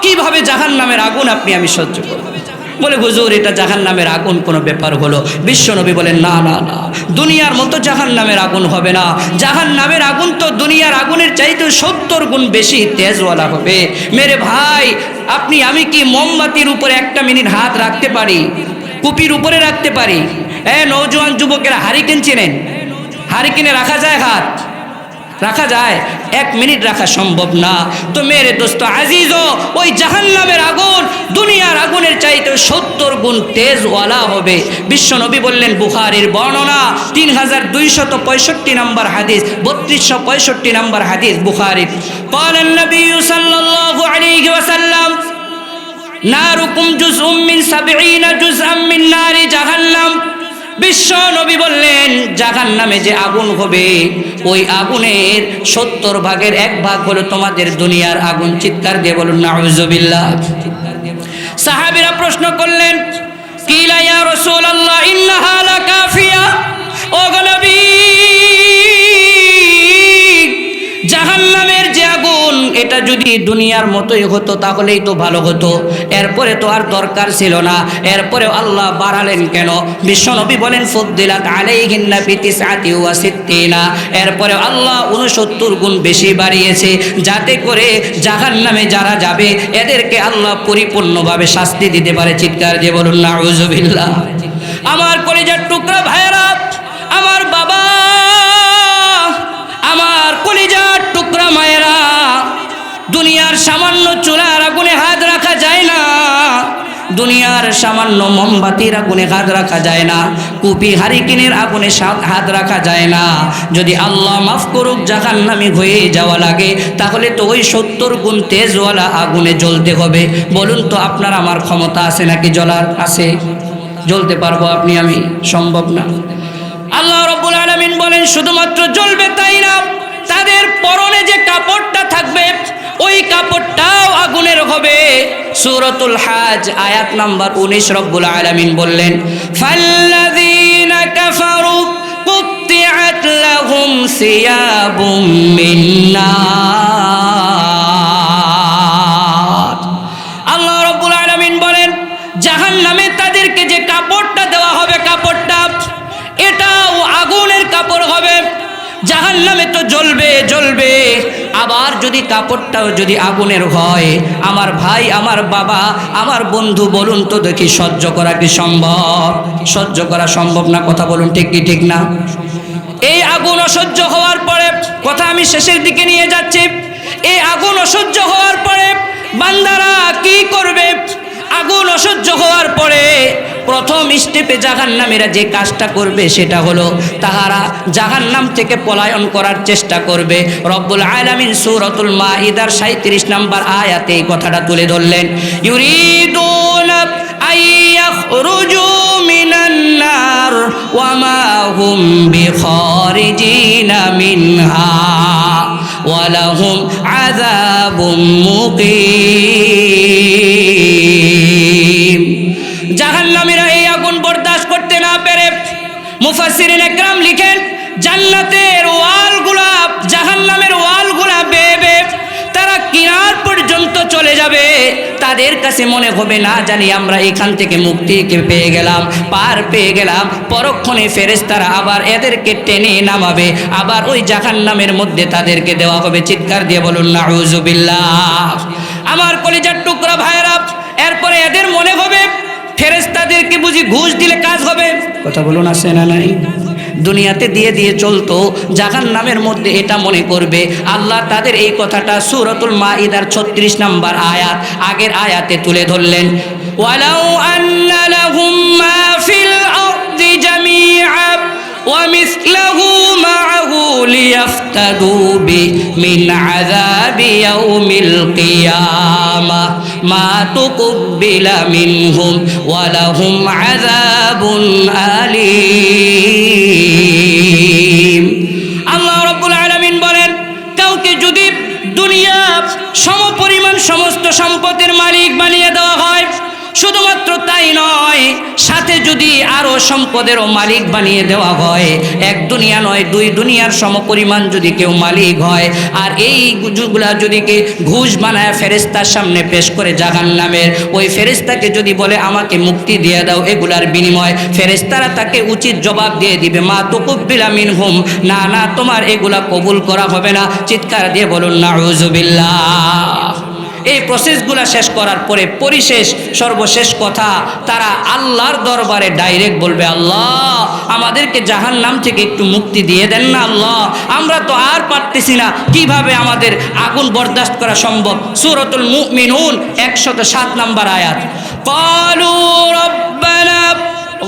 কিভাবে জাহান্নামের আগুন আমি সহ্য করব? বলে হুজুর এটা জাহান্নামের আগুন কোনো ব্যাপার হলো? বিশ্বনবী বলেন না না না, দুনিয়ার মতো জাহান্নামের আগুন হবে না। জাহান্নামের আগুন তো দুনিয়ার আগুনের চাইতে 70 গুণ বেশি তেজওয়ালা হবে। মেরে ভাই, আমি কি মোমবাতির উপরে 1 মিনিট হাত রাখতে পারি? কুপির উপরে রাখতে পারি? নওজোয়ান যুবকেরা হারিকেন চেনেন? হারিকেনে রাখা যায় হাত? রাখা যায়? 1 মিনিট রাখা সম্ভব না। তো মেরে দোস্ত আজিজও, ওই জাহান্নামের আগুন দুনিয়ার আগুনের চাইতে 70 গুণ তেজওয়ালা হবে। বিশ্বনবী বললেন, বুখারীর বর্ণনা 3265 নম্বর হাদিস, 3265 নম্বর হাদিস বুখারী। قال النبي صلى الله عليه وسلم নারুকুম জুজউম মিন 70 জুজআম মিন নারি জাহান্নাম। বিশ্ব নবী বললেন, জাহান্নামে যে আগুন হবে, ওই আগুনের 70 ভাগের 1 ভাগ হলো তোমাদের দুনিয়ার আগুন। চিৎকার দিয়ে বলুন নাউযুবিল্লাহ। সাহাবীরা প্রশ্ন করলেন, কিলা ইয়া রাসূলুল্লাহ ইন্নাহা লাকাফিয়া। ও নবী, জাহান্নামের যে আগুন, এটা যদি দুনিয়ার মতোই হতো তাহলেই তো ভালো হতো। এরপরে তো আর দরকার ছিল না, এরপরে আল্লাহ বাড়ালেন কেন? বিশ্বনবী বলেন, ফুদ্দিলাত আলাইহিন্না বিতিসআতি ওয়া সিত্তিনা। এরপরে আল্লাহ 69 গুণ বেশি বাড়িয়েছে, যাতে করে জাহান্নামে যারা যাবে এদেরকে আল্লাহ পরিপূর্ণভাবে শাস্তি দিতে পারে। চিৎকার দিয়ে বলুন নাউযুবিল্লাহ। আমার কলিজার টুকরা ভাইরা, আমার বাবা, আমার কলিজার টুকরা মায়েরা, দুনিয়ার সামান্য চুলার আগুনে হাত রাখা যায় না, দুনিয়ার সামান্য মোমবাতির আগুনে হাত রাখা যায় না, কুপি হারিকেনের আগুনে হাত রাখা যায় না। যদি আল্লাহ মাফ করুক জাহান্নামী হয়ে যাওয়া লাগে, তাহলে তো ওই 70 গুণ তেজওয়ালা আগুনে জ্বলতে হবে। বলুন তো, আপনার আমার ক্ষমতা আছে নাকি জ্বলার? আছে? জ্বলতে পারবো আপনি আমি? সম্ভব না। আল্লাহ রাব্বুল আলামিন বলেন, শুধুমাত্র জ্বলবে তাই না, তাদের পরনে যে কাপড়টা থাকবে ওই কাপড়টাও আগুনের হবে। সূরাতুল হাজ আয়াত নাম্বার 19 রব্বুল আলামিন বললেন, ফাল্লাযীনা কাফারু কুত্তিআত লাহুম সিয়াবুম মিন নার। আল্লাহ রাব্বুল আলামিন বলেন, জাহান্নামে তাদেরকে যে কাপড়টা দেওয়া হবে, কাপড়টা এটাও আগুনের কাপড় হবে। জাহান্নামে তো জ্বলবে জ্বলবে, আবার যদি কাপড়টাও যদি আগুনের হয়, আমার ভাই, আমার বাবা, আমার বন্ধু, বলুন তো দেখি সহ্য করা কি সম্ভব? সহ্য করা সম্ভব না? কথা বলুন, ঠিক কি ঠিক না? এই আগুন অসহ্য হওয়ার পরে, কথা আমি শেষের দিকে নিয়ে যাচ্ছি, এই আগুন অসহ্য হওয়ার পরে বান্দারা কি করবে? আগুন অসহ্য হওয়ার পরে প্রথম স্টেপে জাহান্নামীরা যে কাজটা করবে সেটা হলো তাহারা জাহান্নাম থেকে পলায়ন করার চেষ্টা করবে। রব্বুল আলামিন সূরাতুল মাইদার 37 নম্বর আয়াতে এই কথাটা তুলে ধরলেন, ইউরিদুনা আইয়াখরুজু মিনান নার ওয়া মা হুম বিখারিজিনা মিনহা ওয়া লাহুম আযাবুম মুকিম। জাহান্নামীরা এই আগুন বরদাস্ত করতে না পেরে মুফাসসিরিন ইকরাম লিখেন, জান্নাতের ওয়ালগুলা জাহান্নামের ওয়ালগুলা বেয়ে তারা কিনার পর্যন্ত চলে যাবে। তাদের কাছে মনে হবে না জানি আমরা এখান থেকে মুক্তি পেয়ে গেলাম, পার পেয়ে গেলাম। পরক্ষণে ফেরেশতারা আবার এদেরকে টেনে নামাবে, আবার ওই জাহান্নামের মধ্যে তাদেরকে দেওয়া হবে। চিৎকার দিয়ে বলুন নাউযুবিল্লাহ। আমার কলিজার টুকরা ভাইরা, এরপরে এদের মনে হবে ফেরেশতাদেরকে বুঝি ঘুষ দিলে কাজ হবে? কথা বলুন, আছে না নাই? দুনিয়াতে দিয়ে দিয়ে চলতো, জাহান্নামের মধ্যে এটা মনে করবে। আল্লাহ তাদের এই কথাটা সূরাতুল মাইদার 36 নম্বর আয়াত আগের আয়াতে তুলে ধরলেন, ওয়ালাউ আন্না লাহুম মা ফিল আরদি জামিআ ওয়া মিসলাহু মাআহু লিয়াফতাদু বি মিন আযাবি ইয়াউমিল কিয়ামাহ মা তুকবিলা মিনহুম ওয়া লাহুম আযাবুন আলীম। আল্লাহ রাব্বুল আলামিন বলেন, কাউকে যদি দুনিয়া সমপরিমাণ সমস্ত সম্পদের মালিক বানিয়ে দেওয়া হয়। শুধুমাত্র তাই নয়, সাথে যদি আরো সম্পদেরও মালিক বানিয়ে দেওয়া হয়, এক দুনিয়া নয় দুই দুনিয়ার সমপরিমাণ যদি কেউ মালিক হয়, আর এই গুজুগুলা যদি কে ঘুষ বানায় ফেরেশতার সামনে পেশ করে জাহান্নামের, ওই ফেরেশতাকে যদি বলে আমাকে মুক্তি দিয়ে দাও, এগুলার বিনিময় ফেরেশতারা তাকে উচিত জবাব দিয়ে দিবে, মা তুকুব্বিলা মিনহুম, না না তোমার এগুলা কবুল করা হবে না। চিৎকার দিয়ে বলুন নাউযুবিল্লাহ। এই প্রসেসগুলো শেষ করার পরে পরিশেষ সর্বশেষ কথা, তারা আল্লাহর দরবারে ডাইরেক্ট বলবে, আল্লাহ আমাদেরকে জাহান্নাম থেকে একটু মুক্তি দিয়ে দেন না আল্লাহ, আমরা তো আর পারতেছি না, কিভাবে আমাদের আগুন বরদাস্ত করা সম্ভব। সূরাতুল মুমিনুন 107 নম্বর আয়াত। ক্বালু রব্বানা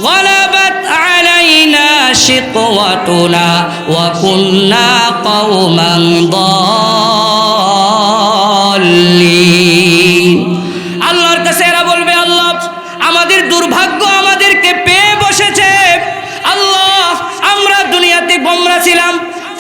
غلبت علينا شقوتنا وكنا قوما ضالين। আল্লাহর কাছে এরা বলবে, আল্লাহ আমাদের দুর্ভাগ্য আমাদেরকে পেয়ে বসেছে, আল্লাহ আমরা দুনিয়াতে গোমরা ছিলাম,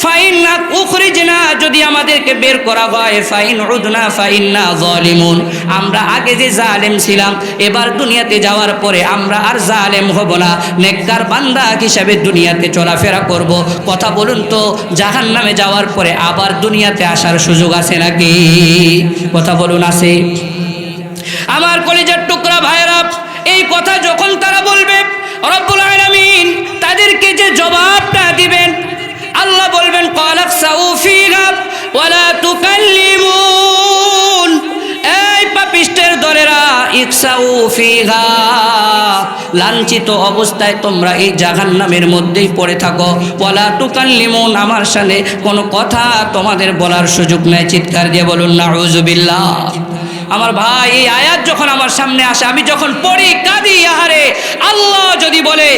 ফাইন্না উখরিজনা, যদি আমাদেরকে বের করা হয়, ফাইন উদনা ফাইন্না যালিমুন, আমরা আগে যে জালেম ছিলাম, এবার দুনিয়াতে যাওয়ার পরে আমরা আর জালেম হব না, নেককার বান্দা হিসেবে দুনিয়াতে চলাফেরা করব। কথা বলুন তো, জাহান্নামে যাওয়ার পরে আবার দুনিয়াতে আসার সুযোগ আছে নাকি? কথা বলুন, আছে? আমার কলিজার টুকরা ভাইরা, এই কথা যখন তারা বলবে, রব্বুল আলামিন তাদেরকে যে জবাবটা দিবেন, আল্লাহ বলবেন ক্বালাকসাউ ফীহা ওয়ালা তুকাল্লিমুন, এই পাপিষ্টের দলেরা, ইকসাউ ফীহা, লাঞ্ছিত অবস্থায় তোমরা এই জাহান্নামের মধ্যেই পড়ে থাকো, ওয়ালা তুকাল্লিমুন, আমার সাথে কোনো কথা তোমাদের বলার সুযোগ নেই। চিৎকার দিয়ে বলুন নাউযুবিল্লাহ। আমার ভাই, এই আয়াত যখন আমার সামনে আসে, আমি যখন পড়ি কাঁদি, আহারে আল্লাহ যদি বলে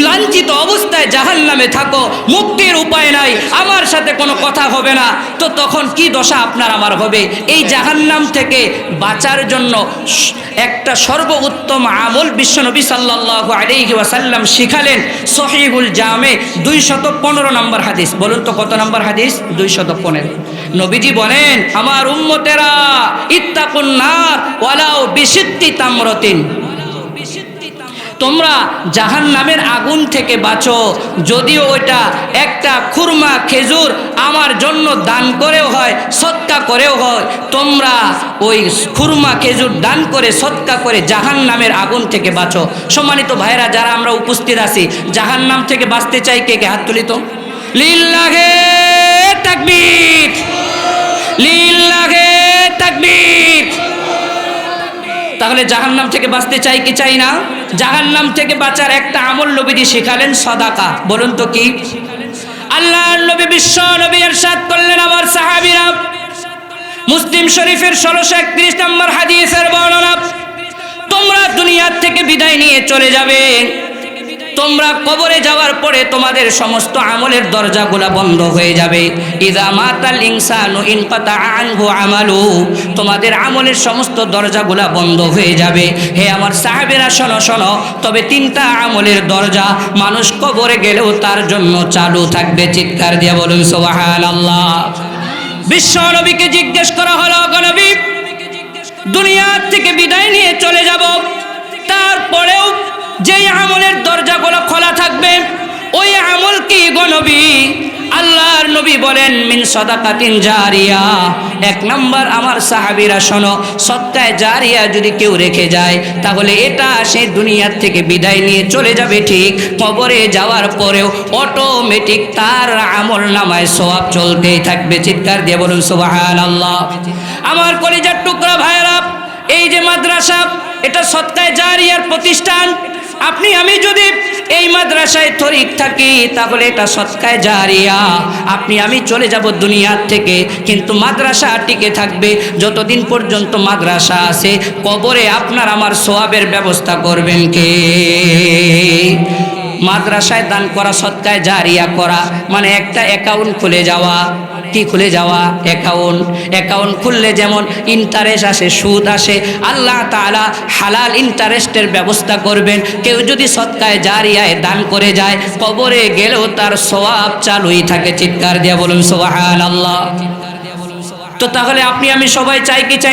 লাঞ্ছিত অবস্থায় জাহান্নামে থাকো, মুক্তির উপায় নাই, আমার সাথে কোনো কথা হবে না, তো তখন কি দশা আপনার আমার হবে? এই জাহান্নাম থেকে বাঁচার জন্য একটা সর্বোত্তম আমল বিশ্বনবী সাল্লাল্লাহু আলাইহি ওয়াসাল্লাম শিখালেন। সহিহুল জামে 215 নম্বর হাদিস। বলুন তো কত নম্বর হাদিস? 215। নবীজি বলেন, আমার উম্মতেরা ইত্তাকুন নার ওয়ালাউ বিশিত্তি তামরাতিন, তোমরা জাহান্নামের আগুন থেকে বাঁচো, যদিও ওইটা একটা খুরমা খেজুর আমার জন্য দান করেও হয়, সদকা করেও হয়, তোমরা ওই খুরমা খেজুর দান করে সদকা করে জাহান্নামের আগুন থেকে বাঁচো। সম্মানিত ভাইরা, যারা আমরা উপস্থিত আছি, জাহান্নাম থেকে বাঁচতে চাই কে কে? হাত তুলি তো। লিল্লাহে তাকবীর, লিল্লাহে তাকবীর। তাহলে জাহান্নাম থেকে বাঁচতে চাই কি চাই না? জাহান্নাম থেকে বাঁচার একটা আমল নবীজি শিখালেন, সাদাকা। বলুন তো কি? আল্লাহর নবী বিশ্ব নবী ইরশাদ করলেন, আমার সাহাবীরা, মুসলিম শরীফের 1631 নম্বর হাদিসের বর্ণনা, তোমরা দুনিয়া থেকে বিদায় নিয়ে চলে যাবে, তোমরা কবরে যাওয়ার পরে তোমাদের সমস্ত আমলের দরজাগুলা বন্ধ হয়ে যাবে। ইযা মাতাল ইনসানু ইনকাতা আনহু আমালু, তোমাদের আমলের সমস্ত দরজাগুলা বন্ধ হয়ে যাবে। হে আমার সাহাবীরা, শোনো শোনো, তবে 3টা আমলের দরজা মানুষ কবরে গেলেও তার জন্য চালু থাকবে। চিৎকার দিয়ে বলুন সুবহানাল্লাহ। বিশ্ব নবীকে জিজ্ঞেস করা হলো, নবী দুনিয়া থেকে বিদায় নিয়ে চলে যাব, তারপরেও যেই আমলের দরজাগুলো খোলা থাকবে, ওই আমল কি গো নবী? আল্লাহর নবী বলেন, মিন সাদাকাতিন জারিয়া। 1 নম্বর, আমার সাহাবীরা শোনো, সদকায়ে জারিয়া যদি কেউ রেখে যায়, তাহলে এটা সে দুনিয়ার থেকে বিদায় নিয়ে চলে যাবে ঠিক, কবরে যাওয়ার পরেও অটোমেটিক তার আমল নামায় সওয়াব চলতেই থাকবে। চিৎকার দিয়ে বলুন সুবহানাল্লাহ। আমার কলিজার টুকরা ভাইরা, এই যে মাদ্রাসা, এটা সদকায়ে জারিয়ার প্রতিষ্ঠান। আপনি আমি যদি এই মাদ্রাসায় তরিক থাকি, তাহলে এটা সদকায়ে জারিয়া। আপনি আমি চলে যাব দুনিয়ার থেকে, কিন্তু মাদ্রাসা টিকে থাকবে। যতদিন পর্যন্ত মাদ্রাসা আছে, কবরে আপনার আমার সওয়াবের ব্যবস্থা করবেন কে? মাদ্রাসায় দান করা, সদকায়ে জারিয়া করা মানে একটা অ্যাকাউন্ট খুলে যাওয়া। কি খুলে যাওয়া? অ্যাকাউন্ট খুললে যেমন ইন্টারেস্ট আসে, সুদ আসে, আল্লাহ তাআলা হালাল ইন্টারেস্টের ব্যবস্থা করবেন। কেউ যদি সদকায়ে জারিয়ায় দান করে যায়, কবরে গেলেও তার সওয়াব চালুই থাকে। চিৎকার দিয়ে বলুন সুবহানাল্লাহ। তো তাহলে আপনি আমি সবাই চাই কি চাই